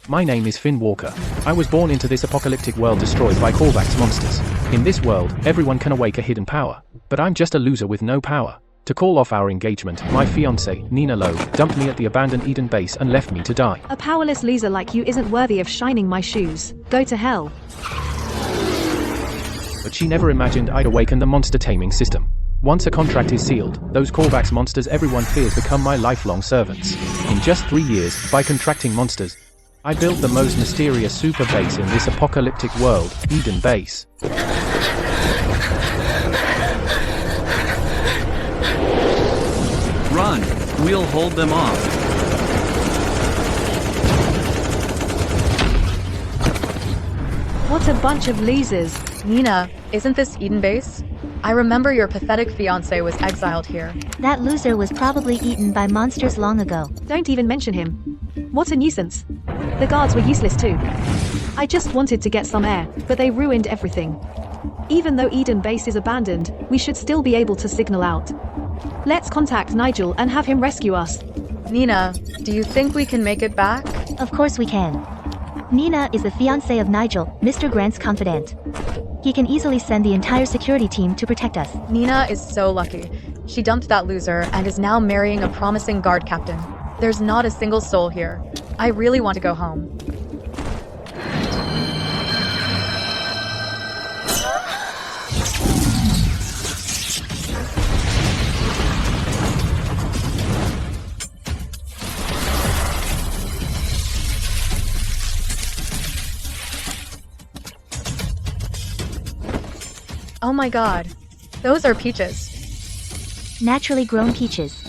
My name is Finn Walker. I was born into this apocalyptic world destroyed by Korvax monsters. In this world, everyone can awake a hidden power. But I'm just a loser with no power. To call off our engagement, my fiancée, Nina Lowe, dumped me at the abandoned Eden base and left me to die. A powerless loser like you isn't worthy of shining my shoes. Go to hell. But she never imagined I'd awaken the monster taming system. Once a contract is sealed, those Korvax monsters everyone fears become my lifelong servants. In just 3 years, by contracting monsters, I built the most mysterious super base in this apocalyptic world, Eden Base. Run! We'll hold them off. What a bunch of losers. Nina, isn't this Eden Base? I remember your pathetic fiancé was exiled here. That loser was probably eaten by monsters long ago. Don't even mention him. What a nuisance. The guards were useless too. I just wanted to get some air, but they ruined everything. Even though Eden Base is abandoned, we should still be able to signal out. Let's contact Nigel and have him rescue us. Nina, do you think we can make it back? Of course we can. Nina is the fiancée of Nigel, Mr. Grant's confidant. He can easily send the entire security team to protect us. Nina is so lucky. She dumped that loser and is now marrying a promising guard captain. There's not a single soul here. I really want to go home. Oh my god, those are peaches. Naturally grown peaches.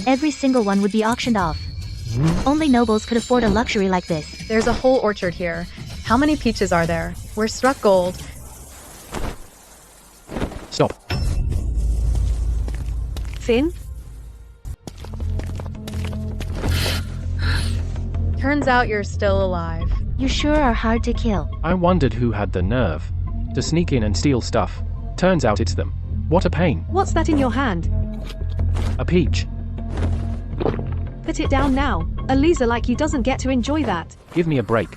Every single one would be auctioned off. Only nobles could afford a luxury like this. There's a whole orchard here. How many peaches are there? We're struck gold. Stop. Finn? Turns out you're still alive. You sure are hard to kill. I wondered who had the nerve to sneak in and steal stuff. Turns out it's them. What a pain. What's that in your hand? A peach. Put it down now. A loser like you doesn't get to enjoy that. Give me a break.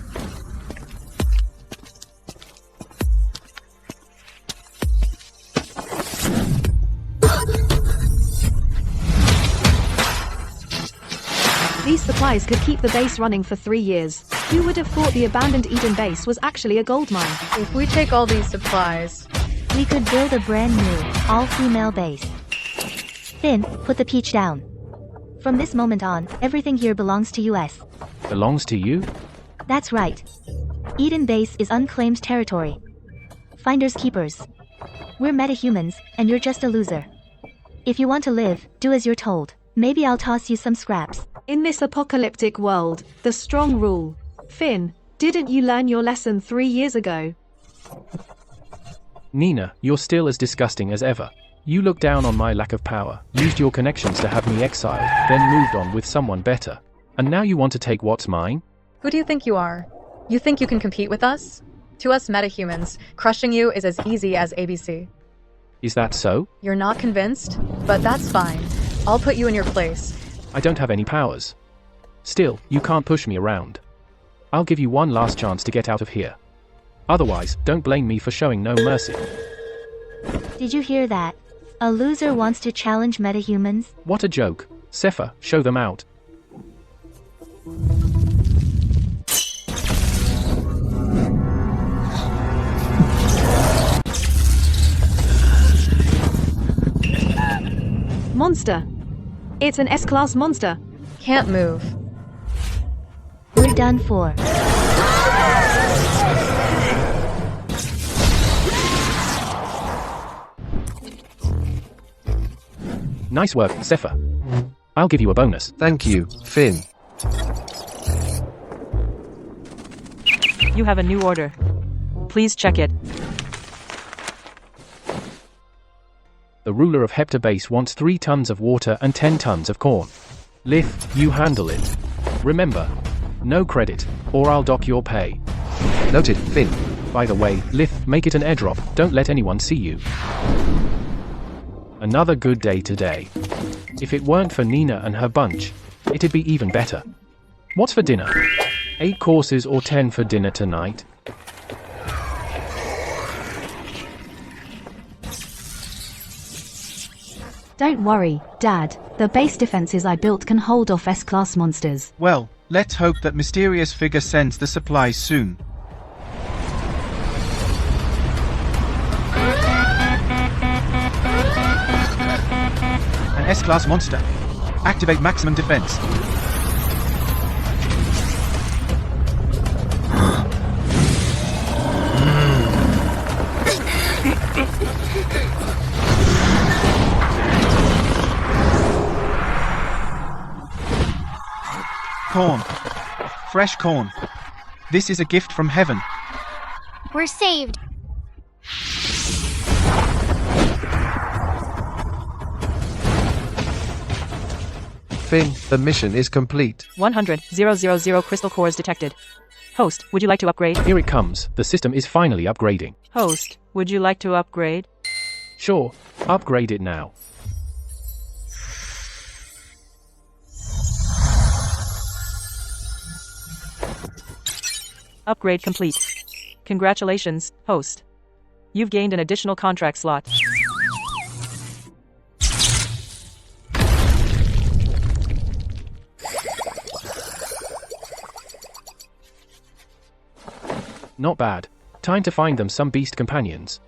These supplies could keep the base running for 3 years. Who would have thought the abandoned Eden Base was actually a gold mine? If we take all these supplies, We could build a brand new, all-female base. Finn, put the peach down. From this moment on, everything here belongs to us. Belongs to you? That's right. Eden Base is unclaimed territory. Finders keepers. We're metahumans, and you're just a loser. If you want to live, do as you're told. Maybe I'll toss you some scraps. In this apocalyptic world, the strong rule. Finn, didn't you learn your lesson 3 years ago? Nina, you're still as disgusting as ever. You looked down on my lack of power, used your connections to have me exiled, then moved on with someone better. And now you want to take what's mine? who do you think you are? You think you can compete with us? To us metahumans, crushing you is as easy as ABC. Is that so? You're not convinced? But that's fine. I'll put you in your place. I don't have any powers. Still, you can't push me around. I'll give you one last chance to get out of here. Otherwise, don't blame me for showing no mercy. Did you hear that? A loser wants to challenge metahumans? What a joke. Sepha, show them out. Monster. It's an S-class monster. Can't move. We're done for. Nice work, Sepha. I'll give you a bonus. Thank you, Finn. You have a new order. Please check it. The ruler of Hepta Base wants 3 tons of water and 10 tons of corn. Lith, you handle it. Remember, no credit, or I'll dock your pay. Noted, Finn. By the way, Lith, make it an airdrop, don't let anyone see you. Another good day today. If it weren't for Nina and her bunch, it'd be even better. What's for dinner? 8 courses or 10 for dinner tonight? Don't worry, Dad. The base defenses I built can hold off S-class monsters. Well, let's hope that mysterious figure sends the supplies soon. An S-class monster. Activate maximum defense. Corn. Fresh corn. This is a gift from heaven. We're saved. Finn, the mission is complete. 100,000 crystal cores detected. Host, would you like to upgrade? Here it comes, the system is finally upgrading. Host, would you like to upgrade? Sure, upgrade it now. Upgrade complete. Congratulations, host. You've gained an additional contract slot. Not bad. Time to find them some beast companions.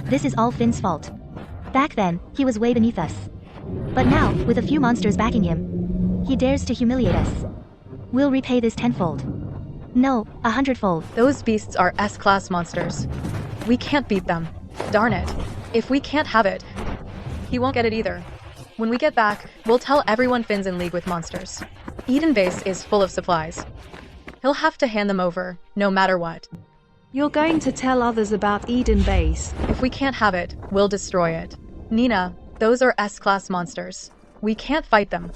This is all Finn's fault. Back then, he was way beneath us. But now, with a few monsters backing him, he dares to humiliate us. We'll repay this tenfold. No, 100-fold. Those beasts are S-class monsters. We can't beat them. Darn it. If we can't have it, he won't get it either. When we get back, we'll tell everyone Finn's in league with monsters. Eden Base is full of supplies. He'll have to hand them over, no matter what. You're going to tell others about Eden Base. If we can't have it, we'll destroy it. Nina, those are S-class monsters. We can't fight them.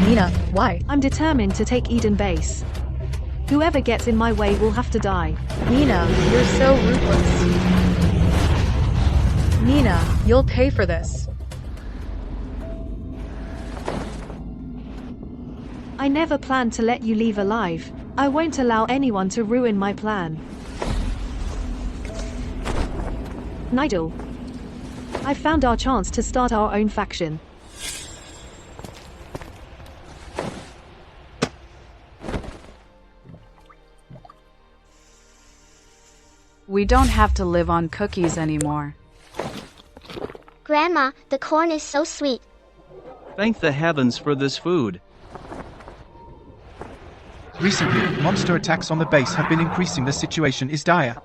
Nina, why? I'm determined to take Eden Base. Whoever gets in my way will have to die. Nina, you're so ruthless. Nina, you'll pay for this. I never planned to let you leave alive. I won't allow anyone to ruin my plan. Nigel, I found our chance to start our own faction. We don't have to live on cookies anymore. Grandma, the corn is so sweet. Thank the heavens for this food. Recently, monster attacks on the base have been increasing. The situation is dire.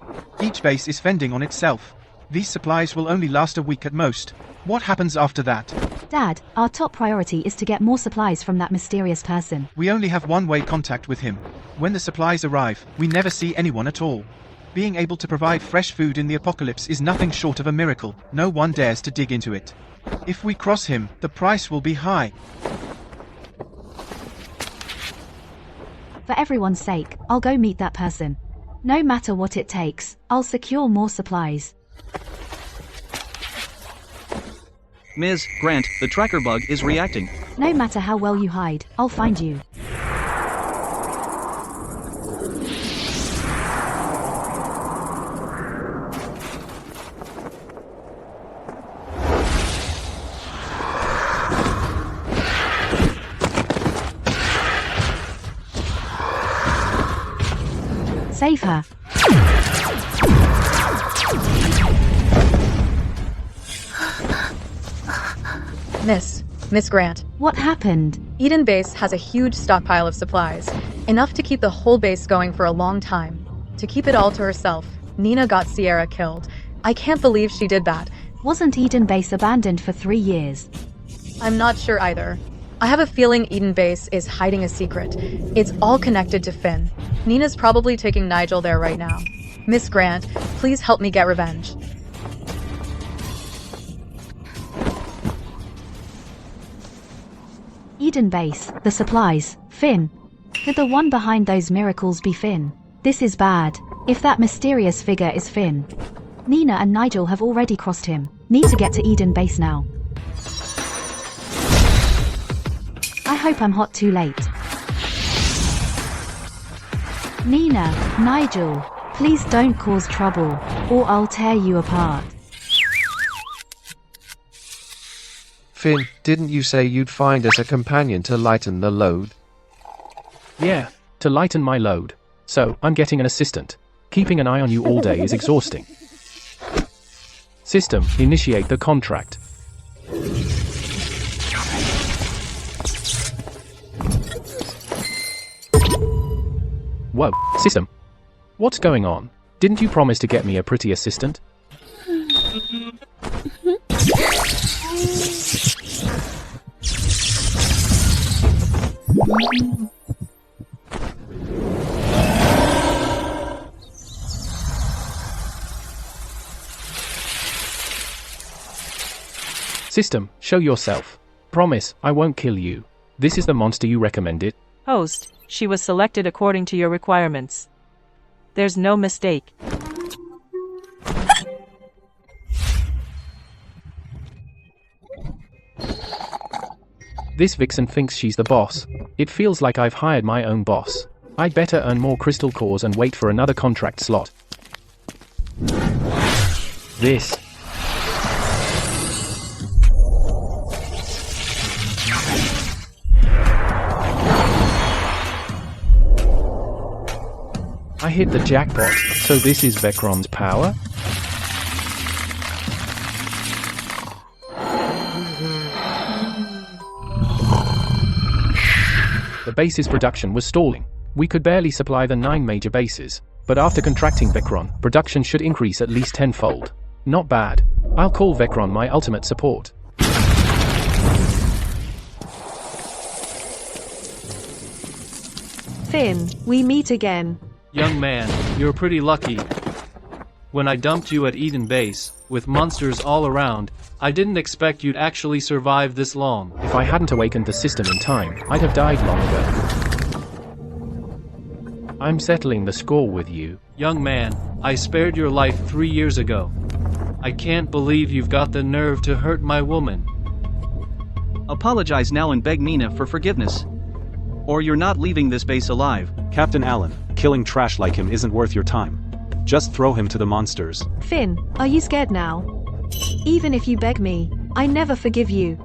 Each base is fending on itself. These supplies will only last a week at most. What happens after that? Dad, our top priority is to get more supplies from that mysterious person. We only have one-way contact with him. When the supplies arrive, we never see anyone at all. Being able to provide fresh food in the apocalypse is nothing short of a miracle. No one dares to dig into it. If we cross him, the price will be high. For everyone's sake, I'll go meet that person. No matter what it takes, I'll secure more supplies. Ms. Grant, the tracker bug is reacting. No matter how well you hide, I'll find you. Save her. Miss Grant. What happened? Eden Base has a huge stockpile of supplies, enough to keep the whole base going for a long time. To keep it all to herself, Nina got Sierra killed. I can't believe she did that. Wasn't Eden Base abandoned for 3 years? I'm not sure either. I have a feeling Eden Base is hiding a secret. It's all connected to Finn. Nina's probably taking Nigel there right now. Miss Grant, please help me get revenge. Eden Base, the supplies, Finn. Could the one behind those miracles be Finn? This is bad. If that mysterious figure is Finn. Nina and Nigel have already crossed him. Need to get to Eden Base now. I hope I'm hot too late. Nina, Nigel, please don't cause trouble, or I'll tear you apart. Finn, didn't you say you'd find us a companion to lighten the load? Yeah, to lighten my load. So, I'm getting an assistant. Keeping an eye on you all day is exhausting. System, initiate the contract. Whoa, system. What's going on? Didn't you promise to get me a pretty assistant? System, show yourself. Promise, I won't kill you. This is the monster you recommended. Host, she was selected according to your requirements. There's no mistake. This vixen thinks she's the boss. It feels like I've hired my own boss. I'd better earn more crystal cores and wait for another contract slot. This. I hit the jackpot, so this is Vecron's power? The base's production was stalling. We could barely supply the 9 major bases, but after contracting Vecron, production should increase at least 10-fold. Not bad. I'll call Vecron my ultimate support. Finn, we meet again. Young man, you're pretty lucky. When I dumped you at Eden Base, with monsters all around, I didn't expect you'd actually survive this long. If I hadn't awakened the system in time, I'd have died long ago. I'm settling the score with you. Young man, I spared your life 3 years ago. I can't believe you've got the nerve to hurt my woman. Apologize now and beg Nina for forgiveness. Or you're not leaving this base alive. Captain Allen, killing trash like him isn't worth your time. Just throw him to the monsters. Finn, are you scared now? Even if you beg me, I never forgive you.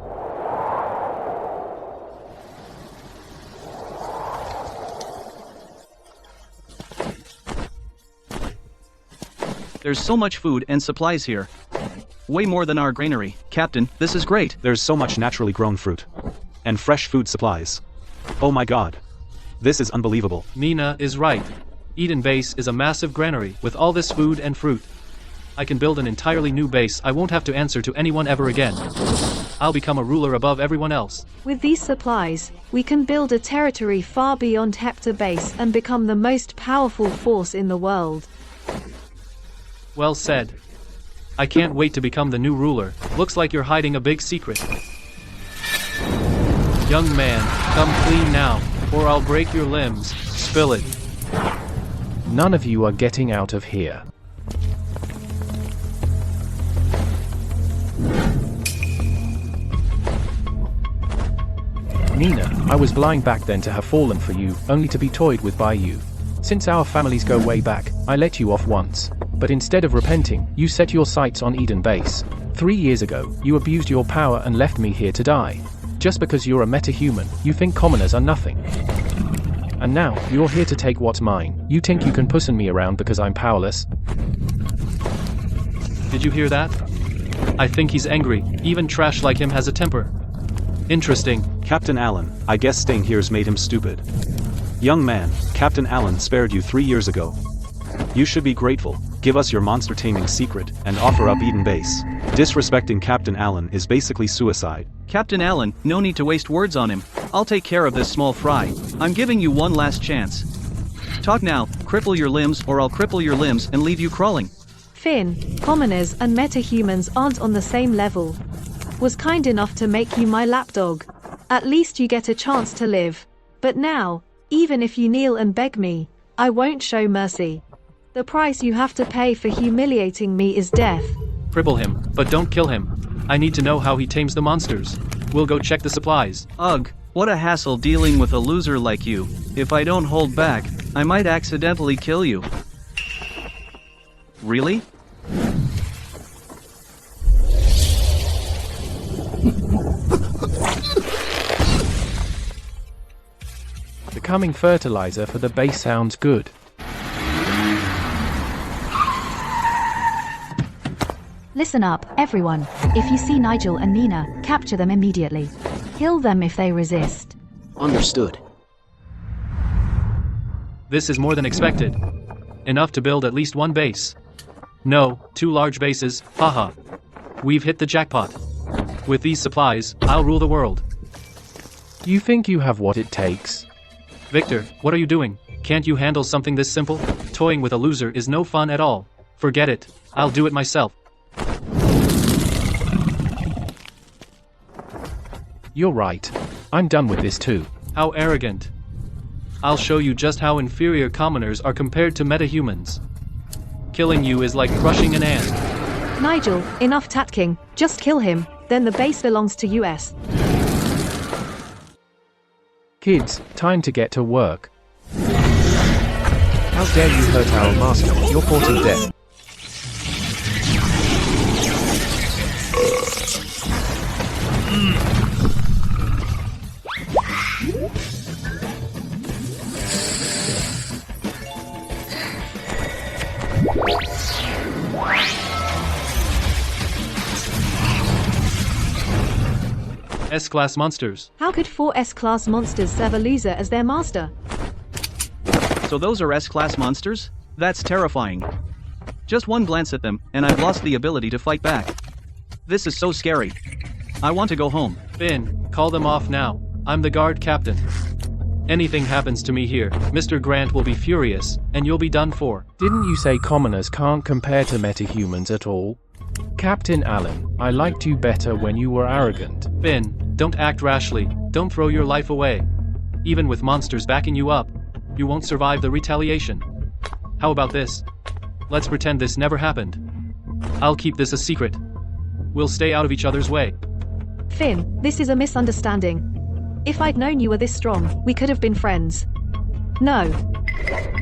There's so much food and supplies here. Way more than our granary. Captain, this is great. There's so much naturally grown fruit. And fresh food supplies. Oh my god. This is unbelievable. Nina is right. Eden Base is a massive granary with all this food and fruit. I can build an entirely new base. I won't have to answer to anyone ever again. I'll become a ruler above everyone else. With these supplies, we can build a territory far beyond Hector Base and become the most powerful force in the world. Well said. I can't wait to become the new ruler. Looks like you're hiding a big secret. Young man, come clean now, or I'll break your limbs. Spill it. None of you are getting out of here. Nina, I was blind back then to have fallen for you, only to be toyed with by you. Since our families go way back, I let you off once. But instead of repenting, you set your sights on Eden Base. 3 years ago, you abused your power and left me here to die. Just because you're a meta-human, you think commoners are nothing. And now, you're here to take what's mine. You think you can pussy me around because I'm powerless? Did you hear that? I think he's angry. Even trash like him has a temper. Interesting. Captain Allen, I guess staying here's made him stupid. Young man, Captain Allen spared you 3 years ago. You should be grateful. Give us your monster taming secret, and offer up Eden Base. Disrespecting Captain Allen is basically suicide. Captain Allen, no need to waste words on him. I'll take care of this small fry. I'm giving you one last chance. Talk now, cripple your limbs or I'll cripple your limbs and leave you crawling. Finn, commoners and metahumans aren't on the same level. Was kind enough to make you my lapdog. At least you get a chance to live. But now, even if you kneel and beg me, I won't show mercy. The price you have to pay for humiliating me is death. Cripple him, but don't kill him. I need to know how he tames the monsters. We'll go check the supplies. Ugh, what a hassle dealing with a loser like you. If I don't hold back, I might accidentally kill you. Really? Becoming fertilizer for the base sounds good. Listen up, everyone. If you see Nigel and Nina, capture them immediately. Kill them if they resist. Understood. This is more than expected. Enough to build at least one base. No, 2 large bases, haha. We've hit the jackpot. With these supplies, I'll rule the world. You think you have what it takes? Victor, what are you doing? Can't you handle something this simple? Toying with a loser is no fun at all. Forget it. I'll do it myself. You're right. I'm done with this too. How arrogant. I'll show you just how inferior commoners are compared to metahumans. Killing you is like crushing an ant. Nigel, enough tatking. Just kill him, then the base belongs to US. Kids, time to get to work. How dare you hurt our master? You're courting death. S-class monsters. How could 4 S-class monsters serve a loser as their master? So those are S-class monsters? That's terrifying. Just one glance at them, and I've lost the ability to fight back. This is so scary. I want to go home. Finn, call them off now. I'm the guard captain. Anything happens to me here, Mr. Grant will be furious, and you'll be done for. Didn't you say commoners can't compare to metahumans at all? Captain Allen, I liked you better when you were arrogant. Finn, don't act rashly, don't throw your life away. Even with monsters backing you up, you won't survive the retaliation. How about this? Let's pretend this never happened. I'll keep this a secret. We'll stay out of each other's way. Finn, this is a misunderstanding. If I'd known you were this strong, we could have been friends. No.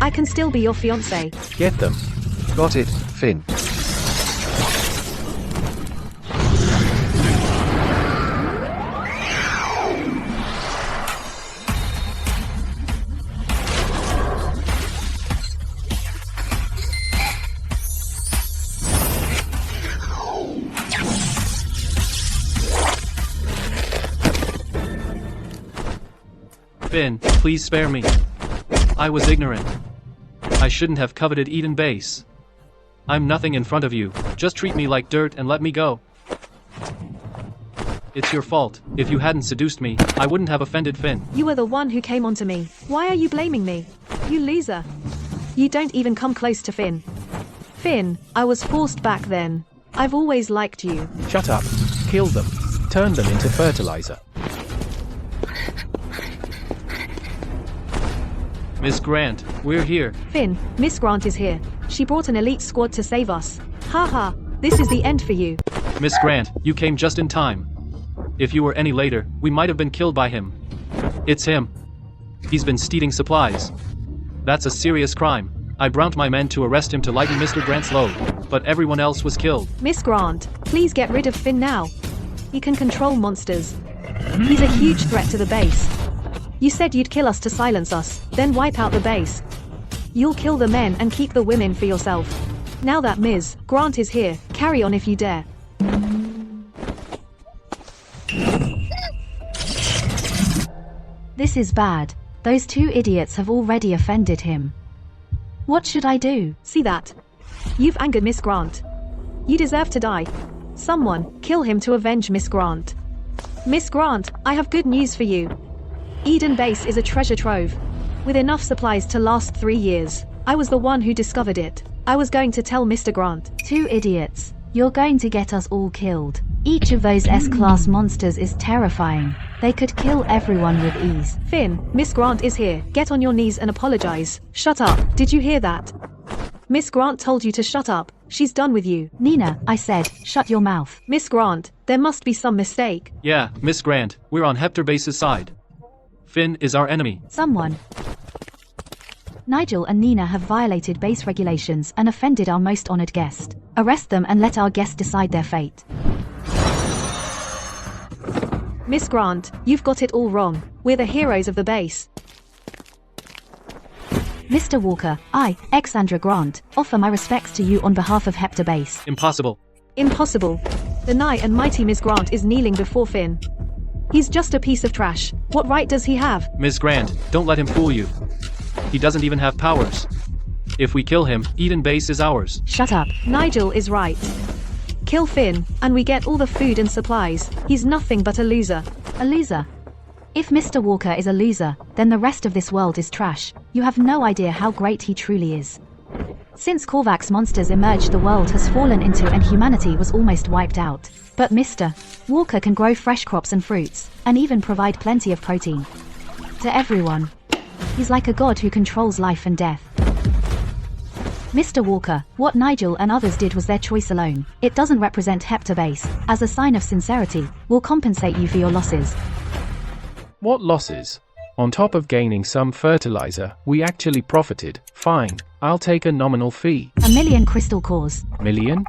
I can still be your fiancé. Get them. Got it, Finn. Finn, please spare me. I was ignorant. I shouldn't have coveted Eden Base. I'm nothing in front of you, just treat me like dirt and let me go. It's your fault. If you hadn't seduced me, I wouldn't have offended Finn. You were the one who came onto me. Why are you blaming me? You loser. You don't even come close to Finn. Finn, I was forced back then. I've always liked you. Shut up. Kill them. Turn them into fertilizer. Miss Grant, we're here. Finn, Miss Grant is here. She brought an elite squad to save us. Haha, this is the end for you. Miss Grant, you came just in time. If you were any later, we might have been killed by him. It's him. He's been stealing supplies. That's a serious crime. I brought my men to arrest him to lighten Mr. Grant's load, but everyone else was killed. Miss Grant, please get rid of Finn now. He can control monsters. He's a huge threat to the base. You said you'd kill us to silence us, then wipe out the base. You'll kill the men and keep the women for yourself. Now that Ms. Grant is here, carry on if you dare. This is bad. Those 2 idiots have already offended him. What should I do? See that? You've angered Miss Grant. You deserve to die. Someone, kill him to avenge Miss Grant. Miss Grant, I have good news for you. Eden Base is a treasure trove. With enough supplies to last 3 years. I was the one who discovered it. I was going to tell Mr. Grant. 2 idiots. You're going to get us all killed. Each of those S-class monsters is terrifying. They could kill everyone with ease. Finn, Miss Grant is here. Get on your knees and apologize. Shut up. Did you hear that? Miss Grant told you to shut up. She's done with you. Nina, I said, shut your mouth. Miss Grant, there must be some mistake. Yeah, Miss Grant, we're on Hector Base's side. Finn is our enemy. Someone. Nigel and Nina have violated base regulations and offended our most honored guest. Arrest them and let our guest decide their fate. Miss Grant, you've got it all wrong. We're the heroes of the base. Mr. Walker, I, Alexandra Grant, offer my respects to you on behalf of Hector Base. Impossible. Impossible. The nigh and mighty Miss Grant is kneeling before Finn. He's just a piece of trash. What right does he have? Miss Grant, don't let him fool you. He doesn't even have powers. If we kill him, Eden Base is ours. Shut up. Nigel is right. Kill Finn, and we get all the food and supplies. He's nothing but a loser. A loser? If Mr. Walker is a loser, then the rest of this world is trash. You have no idea how great he truly is. Since Korvax monsters emerged, the world has fallen into and humanity was almost wiped out. But Mr. Walker can grow fresh crops and fruits, and even provide plenty of protein. To everyone. He's like a god who controls life and death. Mr. Walker, what Nigel and others did was their choice alone. It doesn't represent Hector Base. As a sign of sincerity, we'll compensate you for your losses. What losses? On top of gaining some fertilizer, we actually profited. Fine, I'll take a nominal fee. 1,000,000 crystal cores. Million?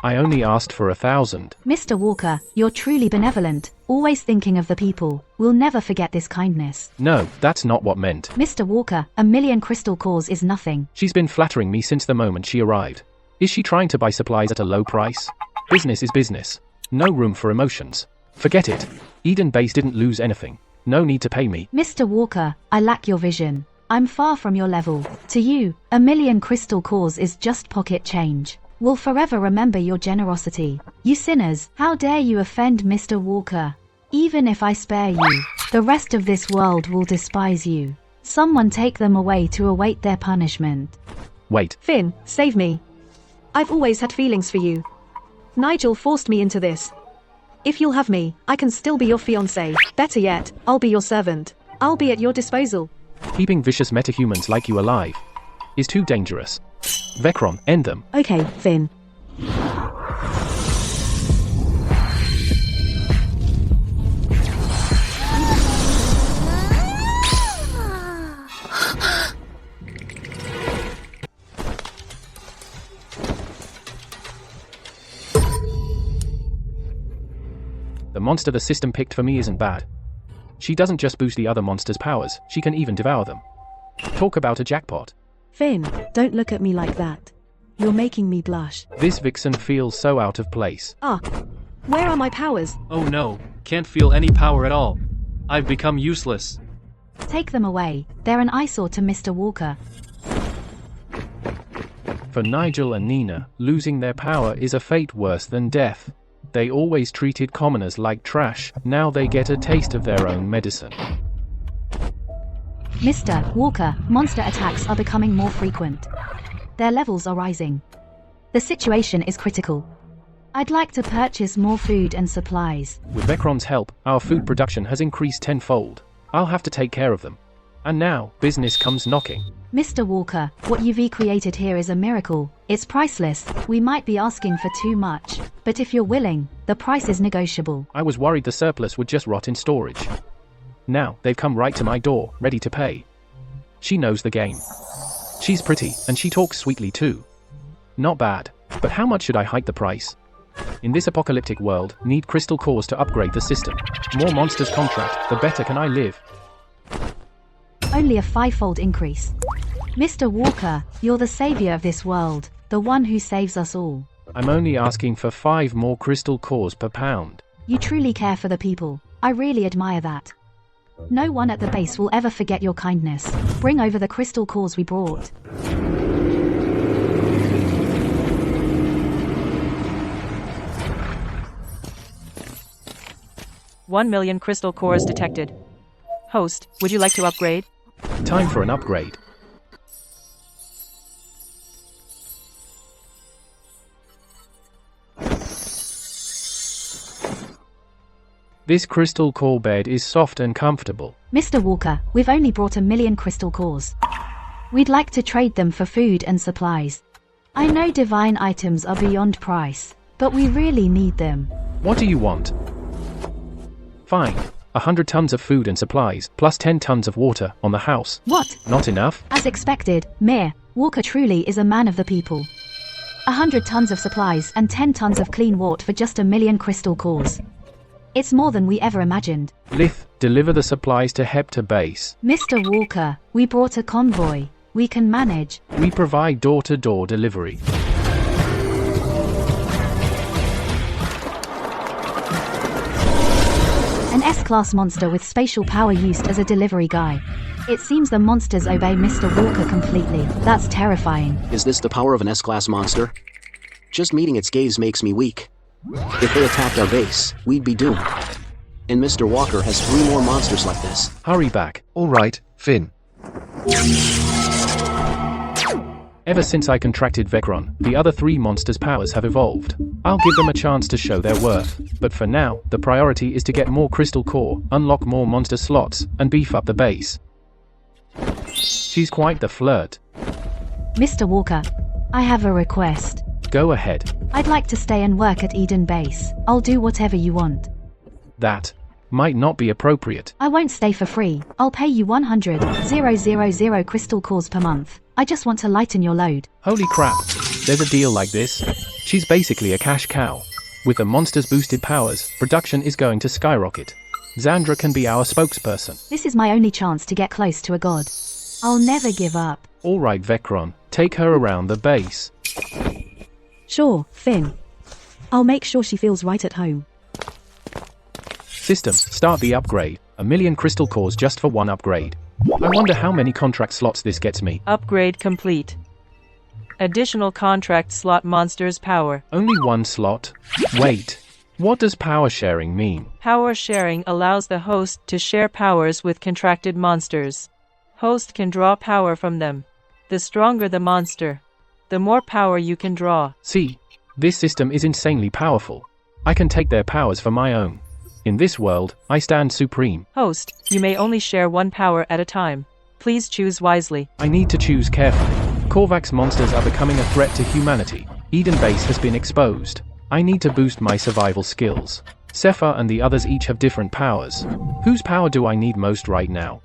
I only asked for 1,000. Mr. Walker, you're truly benevolent, always thinking of the people. We'll never forget this kindness. No, that's not what meant. Mr. Walker, 1,000,000 crystal cores is nothing. She's been flattering me since the moment she arrived. Is she trying to buy supplies at a low price? Business is business. No room for emotions. Forget it. Eden Base didn't lose anything. No need to pay me. Mr. Walker, I lack your vision. I'm far from your level. To you, 1,000,000 crystal cores is just pocket change. We'll forever remember your generosity. You sinners, how dare you offend Mr. Walker? Even if I spare you, the rest of this world will despise you. Someone take them away to await their punishment. Wait. Finn, save me. I've always had feelings for you. Nigel forced me into this. If you'll have me, I can still be your fiancé. Better yet, I'll be your servant. I'll be at your disposal. Keeping vicious metahumans like you alive is too dangerous. Vecron, end them. Okay, Finn. The monster the system picked for me isn't bad. She doesn't just boost the other monsters' powers, she can even devour them. Talk about a jackpot. Finn, don't look at me like that. You're making me blush. This vixen feels so out of place. Ah, where are my powers? Oh no, can't feel any power at all. I've become useless. Take them away. They're an eyesore to Mr. Walker. For Nigel and Nina, losing their power is a fate worse than death. They always treated commoners like trash, now they get a taste of their own medicine. Mr. Walker, monster attacks are becoming more frequent. Their levels are rising. The situation is critical. I'd like to purchase more food and supplies. With Vecron's help, our food production has increased tenfold. I'll have to take care of them. And now, business comes knocking. Mr. Walker, what you've created here is a miracle. It's priceless. We might be asking for too much, but if you're willing, the price is negotiable. I was worried the surplus would just rot in storage. Now, they've come right to my door, ready to pay. She knows the game. She's pretty, and she talks sweetly too. Not bad. But how much should I hike the price? In this apocalyptic world, need crystal cores to upgrade the system. More monsters contract, the better can I live. Only a 5-fold increase. Mr. Walker, you're the savior of this world, the one who saves us all. I'm only asking for 5 more crystal cores per pound. You truly care for the people. I really admire that. No one at the base will ever forget your kindness. Bring over the crystal cores we brought. $1,000,000 crystal cores detected. Host, would you like to upgrade? Time for an upgrade. This crystal core bed is soft and comfortable. Mr. Walker, we've only brought 1 million crystal cores. We'd like to trade them for food and supplies. I know divine items are beyond price, but we really need them. What do you want? Fine. 100 tons of food and supplies, plus 10 tons of water, on the house. What? Not enough? As expected, Mayor, Walker truly is a man of the people. 100 tons of supplies and 10 tons of clean water for just 1 million crystal cores. It's more than we ever imagined. Lith, deliver the supplies to Hepta base. Mr. Walker, we brought a convoy. We can manage. We provide door-to-door delivery. An S-class monster with spatial power used as a delivery guy. It seems the monsters obey Mr. Walker completely. That's terrifying. Is this the power of an S-class monster? Just meeting its gaze makes me weak. If they attacked our base, we'd be doomed. And Mr. Walker has 3 more monsters like this. Hurry back. All right, Finn. Ever since I contracted Vecron, the other 3 monsters' powers have evolved. I'll give them a chance to show their worth. But for now, the priority is to get more crystal core, unlock more monster slots, and beef up the base. She's quite the flirt. Mr. Walker, I have a request. Go ahead. I'd like to stay and work at Eden Base. I'll do whatever you want. That might not be appropriate. I won't stay for free. I'll pay you 100,000 crystal cores per month. I just want to lighten your load. Holy crap. There's a deal like this? She's basically a cash cow. With the monster's boosted powers, production is going to skyrocket. Xandra can be our spokesperson. This is my only chance to get close to a god. I'll never give up. Alright Vecron, take her around the base. Sure, Finn. I'll make sure she feels right at home. System, start the upgrade. 1 million crystal cores just for 1 upgrade. I wonder how many contract slots this gets me. Upgrade complete. Additional contract slot monsters power. Only 1 slot? Wait. What does power sharing mean? Power sharing allows the host to share powers with contracted monsters. Host can draw power from them. The stronger the monster, the more power you can draw. See, this system is insanely powerful. I can take their powers for my own. In this world, I stand supreme. Host, you may only share 1 power at a time. Please choose wisely. I need to choose carefully. Korvax monsters are becoming a threat to humanity. Eden Base has been exposed. I need to boost my survival skills. Sepha and the others each have different powers. Whose power do I need most right now?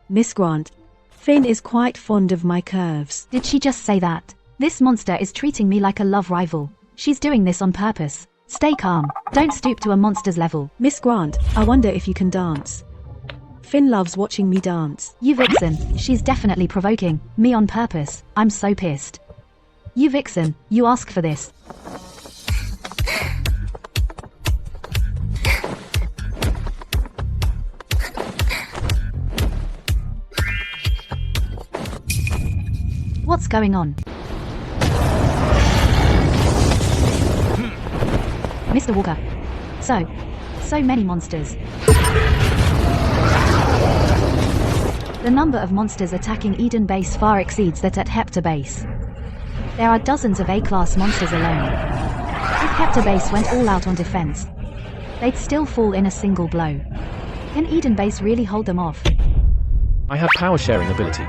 Miss Grant, Finn is quite fond of my curves. Did she just say that? This monster is treating me like a love rival. She's doing this on purpose. Stay calm. Don't stoop to a monster's level. Miss Grant, I wonder if you can dance. Finn loves watching me dance. You vixen, she's definitely provoking me on purpose. I'm so pissed. You vixen, you ask for this. What's going on? Mr. Walker. So many monsters. The number of monsters attacking Eden Base far exceeds that at Hepta Base. There are dozens of A-class monsters alone. If Hepta Base went all out on defense, they'd still fall in a single blow. Can Eden Base really hold them off? I have power sharing ability.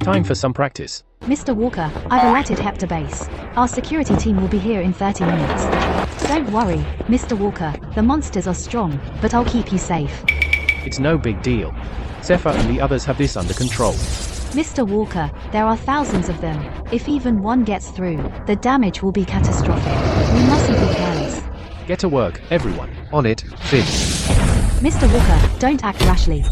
Time for some practice. Mr. Walker, I've alerted Hepta Base. Our security team will be here in 30 minutes. Don't worry, Mr. Walker, the monsters are strong, but I'll keep you safe. It's no big deal. Sepha and the others have this under control. Mr. Walker, there are thousands of them. If even one gets through, the damage will be catastrophic. We mustn't be careless. Get to work, everyone. On it, Finn. Mr. Walker, don't act rashly.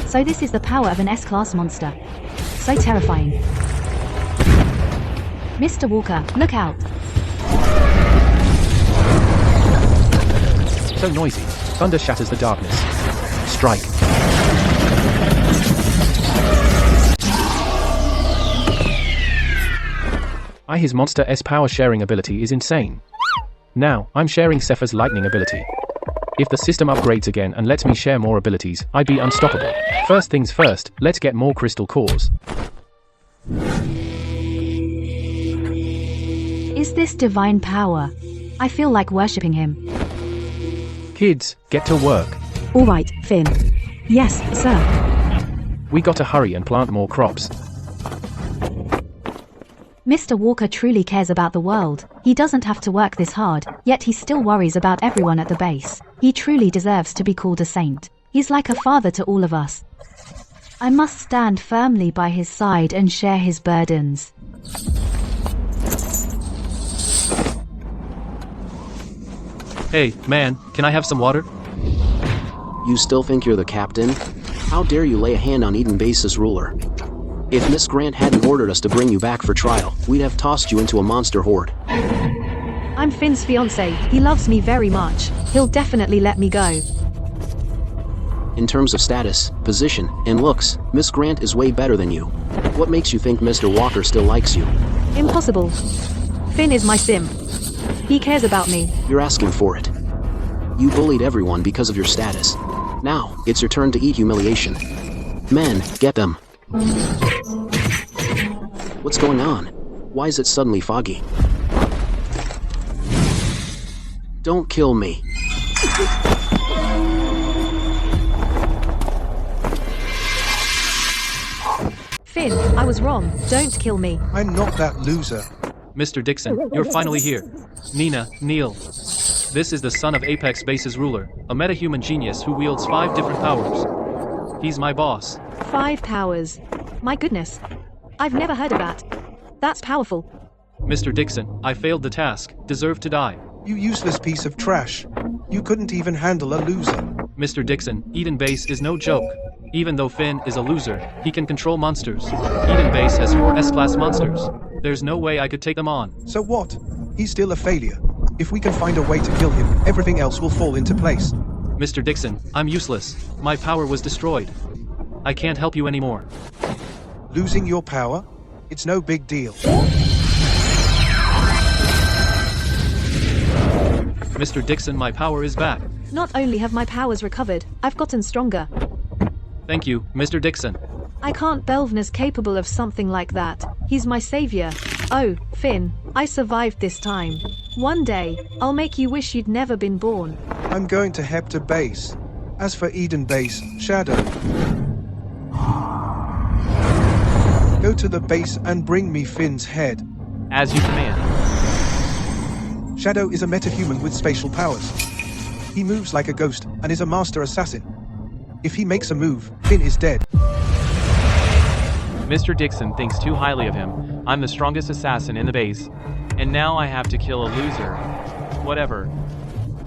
So this is the power of an S-class monster. So terrifying. Mr. Walker, look out. So noisy. Thunder shatters the darkness. Strike. His monster S power sharing ability is insane. Now, I'm sharing Sepha's lightning ability. If the system upgrades again and lets me share more abilities, I'd be unstoppable. First things first, let's get more crystal cores. Is this divine power? I feel like worshipping him. Kids, get to work. All right, Finn. Yes, sir. We gotta hurry and plant more crops. Mr. Walker truly cares about the world. He doesn't have to work this hard, yet he still worries about everyone at the base. He truly deserves to be called a saint. He's like a father to all of us. I must stand firmly by his side and share his burdens. Hey, man, can I have some water? You still think you're the captain? How dare you lay a hand on Eden Base's ruler? If Miss Grant hadn't ordered us to bring you back for trial, we'd have tossed you into a monster horde. I'm Finn's fiancé. He loves me very much. He'll definitely let me go. In terms of status, position, and looks, Miss Grant is way better than you. What makes you think Mr. Walker still likes you? Impossible. Finn is my sim. He cares about me. You're asking for it. You bullied everyone because of your status. Now, it's your turn to eat humiliation. Men, get them. What's going on? Why is it suddenly foggy? Don't kill me. Finn, I was wrong. Don't kill me. I'm not that loser. Mr. Dixon, you're finally here. Nina, Neil. This is the son of Apex Base's ruler, a metahuman genius who wields 5 different powers. He's my boss. 5 powers. My goodness. I've never heard of that. That's powerful. Mr. Dixon, I failed the task. Deserve to die. You useless piece of trash. You couldn't even handle a loser. Mr. Dixon, Eden Base is no joke. Even though Finn is a loser, he can control monsters. Eden Base has 4 S-class monsters. There's no way I could take them on. So what? He's still a failure. If we can find a way to kill him, everything else will fall into place. Mr. Dixon, I'm useless. My power was destroyed. I can't help you anymore. Losing your power? It's no big deal. Mr. Dixon, my power is back. Not only have my powers recovered, I've gotten stronger. Thank you, Mr. Dixon. I can't Belvner's capable of something like that. He's my savior. Oh, Finn, I survived this time. One day, I'll make you wish you'd never been born. I'm going to Hepta Base. As for Eden Base, Shadow. Go to the base and bring me Finn's head. As you command. Shadow is a metahuman with spatial powers. He moves like a ghost and is a master assassin. If he makes a move, Finn is dead. Mr. Dixon thinks too highly of him. I'm the strongest assassin in the base. And now I have to kill a loser. Whatever.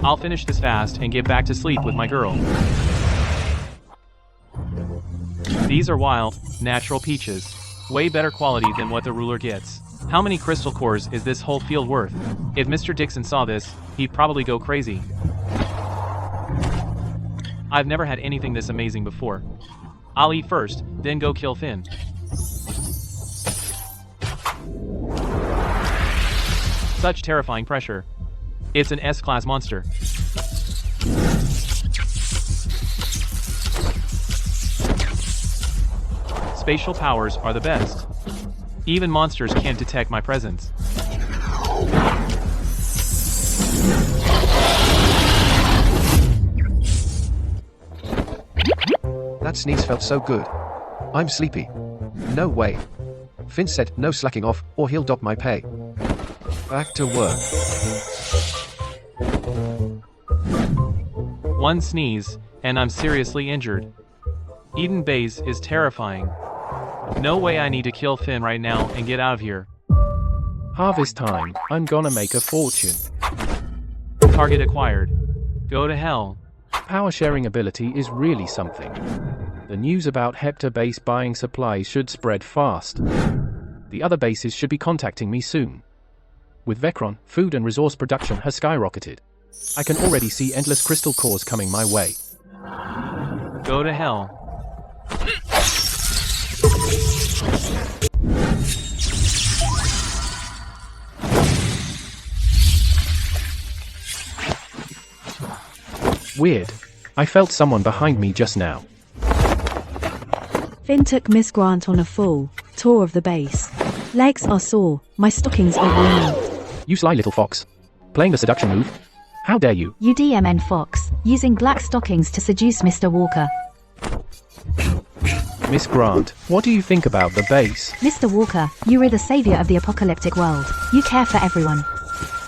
I'll finish this fast and get back to sleep with my girl. These are wild, natural peaches. Way better quality than what the ruler gets. How many crystal cores is this whole field worth? If Mr. Dixon saw this, he'd probably go crazy. I've never had anything this amazing before. I'll eat first, then go kill Finn. Such terrifying pressure. It's an S-class monster. Spatial powers are the best. Even monsters can't detect my presence. That sneeze felt so good. I'm sleepy. No way. Finn said no slacking off or he'll dock my pay. Back to work. One sneeze, and I'm seriously injured. Eden Base is terrifying. No way, I need to kill Finn right now and get out of here. Harvest time. I'm gonna make a fortune. Target acquired. Go to hell. Power sharing ability is really something. The news about Hepta Base buying supplies should spread fast. The other bases should be contacting me soon. With Vecron, food and resource production has skyrocketed. I can already see endless crystal cores coming my way. Go to hell. Weird. I felt someone behind me just now. Finn took Miss Grant on a full tour of the base. Legs are sore, my stockings are worn out. You sly little fox. Playing the seduction move? How dare you? You DMN fox, using black stockings to seduce Mr. Walker. Miss Grant, what do you think about the base? Mr. Walker, you are the savior of the apocalyptic world. You care for everyone.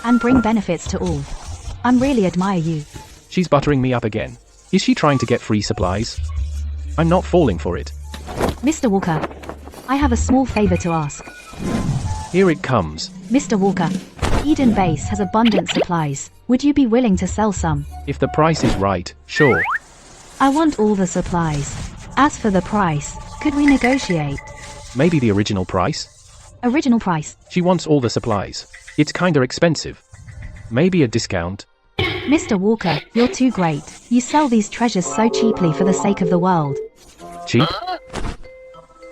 And bring benefits to all. I really admire you. She's buttering me up again. Is she trying to get free supplies? I'm not falling for it. Mr. Walker, I have a small favor to ask. Here it comes. Mr. Walker, Eden Base has abundant supplies. Would you be willing to sell some? If the price is right, sure. I want all the supplies. As for the price, could we negotiate? Maybe the original price? Original price. She wants all the supplies. It's kinda expensive. Maybe a discount? Mr. Walker, you're too great. You sell these treasures so cheaply for the sake of the world. Cheap?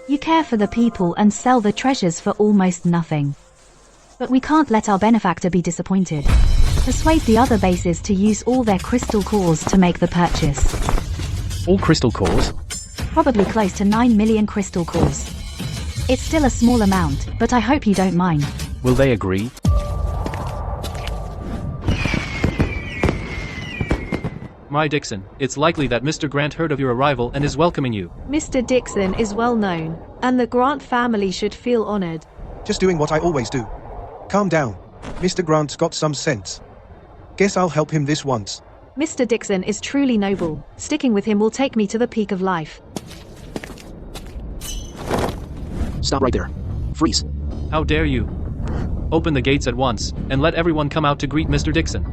You care for the people and sell the treasures for almost nothing. But we can't let our benefactor be disappointed. Persuade the other bases to use all their crystal cores to make the purchase. All crystal cores? Probably close to 9 million crystal cores. It's still a small amount, but I hope you don't mind. Will they agree? My Dixon, it's likely that Mr. Grant heard of your arrival and is welcoming you. Mr. Dixon is well known, and the Grant family should feel honored. Just doing what I always do. Calm down. Mr. Grant's got some sense. Guess I'll help him this once. Mr. Dixon is truly noble. Sticking with him will take me to the peak of life. Stop right there. Freeze. How dare you? Open the gates at once, and let everyone come out to greet Mr. Dixon.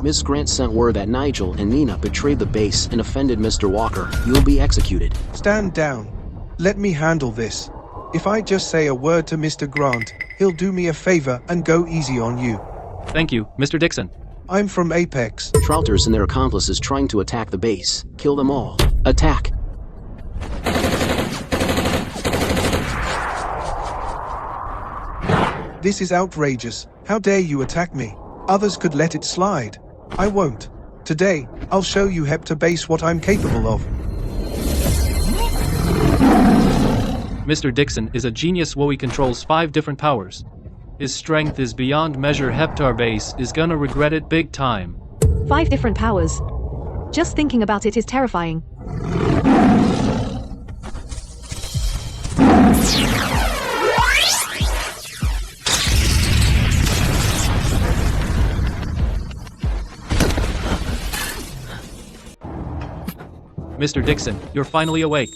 Miss Grant sent word that Nigel and Nina betrayed the base and offended Mr. Walker. You'll be executed. Stand down. Let me handle this. If I just say a word to Mr. Grant, he'll do me a favor and go easy on you. Thank you, Mr. Dixon. I'm from Apex. Trouters and their accomplices trying to attack the base. Kill them all. Attack. This is outrageous. How dare you attack me? Others could let it slide. I won't. Today, I'll show you Hepta Base what I'm capable of. Mr. Dixon is a genius. He controls 5 different powers. His strength is beyond measure. Heptar Base is gonna regret it big time. 5 different powers. Just thinking about it is terrifying. Mr. Dixon, you're finally awake.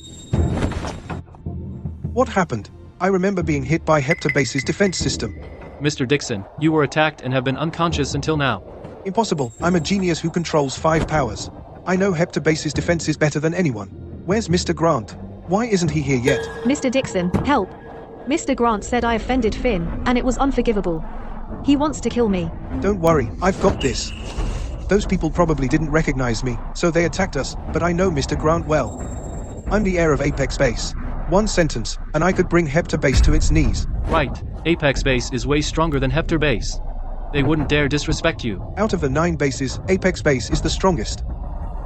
What happened? I remember being hit by Hepta Base's defense system. Mr. Dixon, you were attacked and have been unconscious until now. Impossible. I'm a genius who controls 5 powers. I know Hepta Base's defenses better than anyone. Where's Mr. Grant? Why isn't he here yet? Mr. Dixon, help. Mr. Grant said I offended Finn, and it was unforgivable. He wants to kill me. Don't worry, I've got this. Those people probably didn't recognize me, so they attacked us, but I know Mr. Grant well. I'm the heir of Apex Base. One sentence, and I could bring Hepta Base to its knees. Right. Apex Base is way stronger than Heptar Base. They wouldn't dare disrespect you. Out of the 9 bases, Apex Base is the strongest.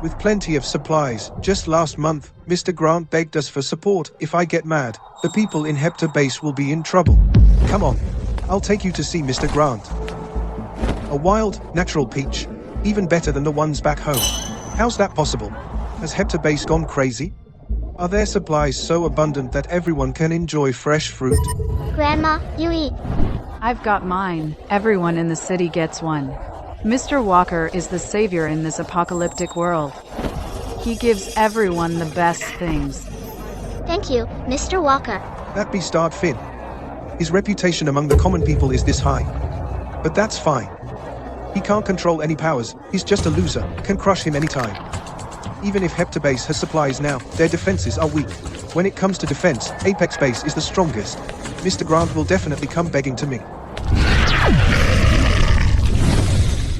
With plenty of supplies, just last month, Mr. Grant begged us for support. If I get mad, the people in Hepta Base will be in trouble. Come on, I'll take you to see Mr. Grant. A wild, natural peach. Even better than the ones back home. How's that possible? Has Hepta Base gone crazy? Are their supplies so abundant that everyone can enjoy fresh fruit? Grandma, you eat. I've got mine. Everyone in the city gets one. Mr. Walker is the savior in this apocalyptic world. He gives everyone the best things. Thank you, Mr. Walker. That beastard Finn. His reputation among the common people is this high. But that's fine. He can't control any powers, he's just a loser, can crush him anytime. Even if Hepta Base has supplies now, their defenses are weak. When it comes to defense, Apex Base is the strongest. Mr. Grant will definitely come begging to me.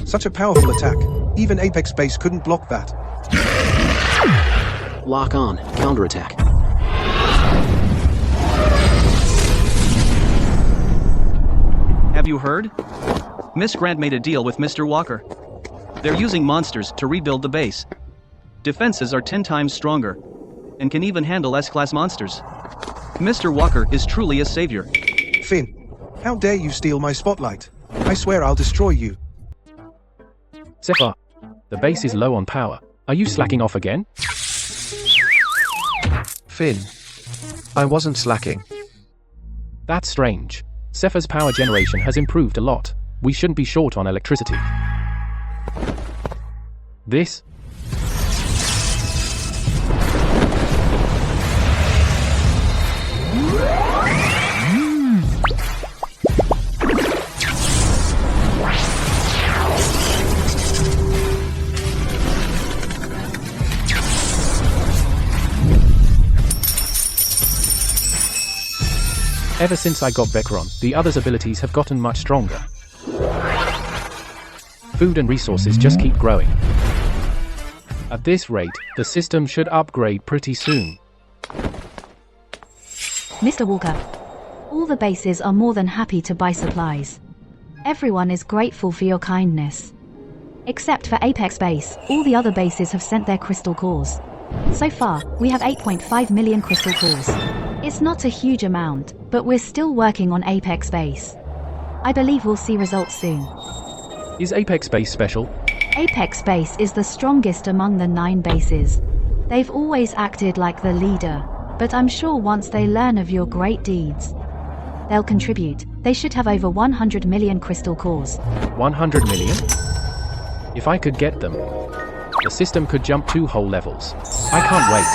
Such a powerful attack. Even Apex Base couldn't block that. Lock on. Counterattack. Have you heard? Miss Grant made a deal with Mr. Walker. They're using monsters to rebuild the base. Defenses are 10 times stronger, and can even handle S-class monsters. Mr. Walker is truly a savior. Finn, how dare you steal my spotlight? I swear I'll destroy you. Zephyr, the base is low on power. Are you slacking off again? Finn, I wasn't slacking. That's strange. Zephyr's power generation has improved a lot. We shouldn't be short on electricity. This? Ever since I got Vecron, the other's abilities have gotten much stronger. Food and resources just keep growing. At this rate, the system should upgrade pretty soon. Mr. Walker, all the bases are more than happy to buy supplies. Everyone is grateful for your kindness. Except for Apex Base, all the other bases have sent their crystal cores. So far, we have 8.5 million crystal cores. It's not a huge amount, but we're still working on Apex Base. I believe we'll see results soon. Is Apex Base special? Apex Base is the strongest among the 9 bases. They've always acted like the leader, but I'm sure once they learn of your great deeds, they'll contribute. They should have over 100 million crystal cores. 100 million? If I could get them, the system could jump 2 whole levels. I can't wait.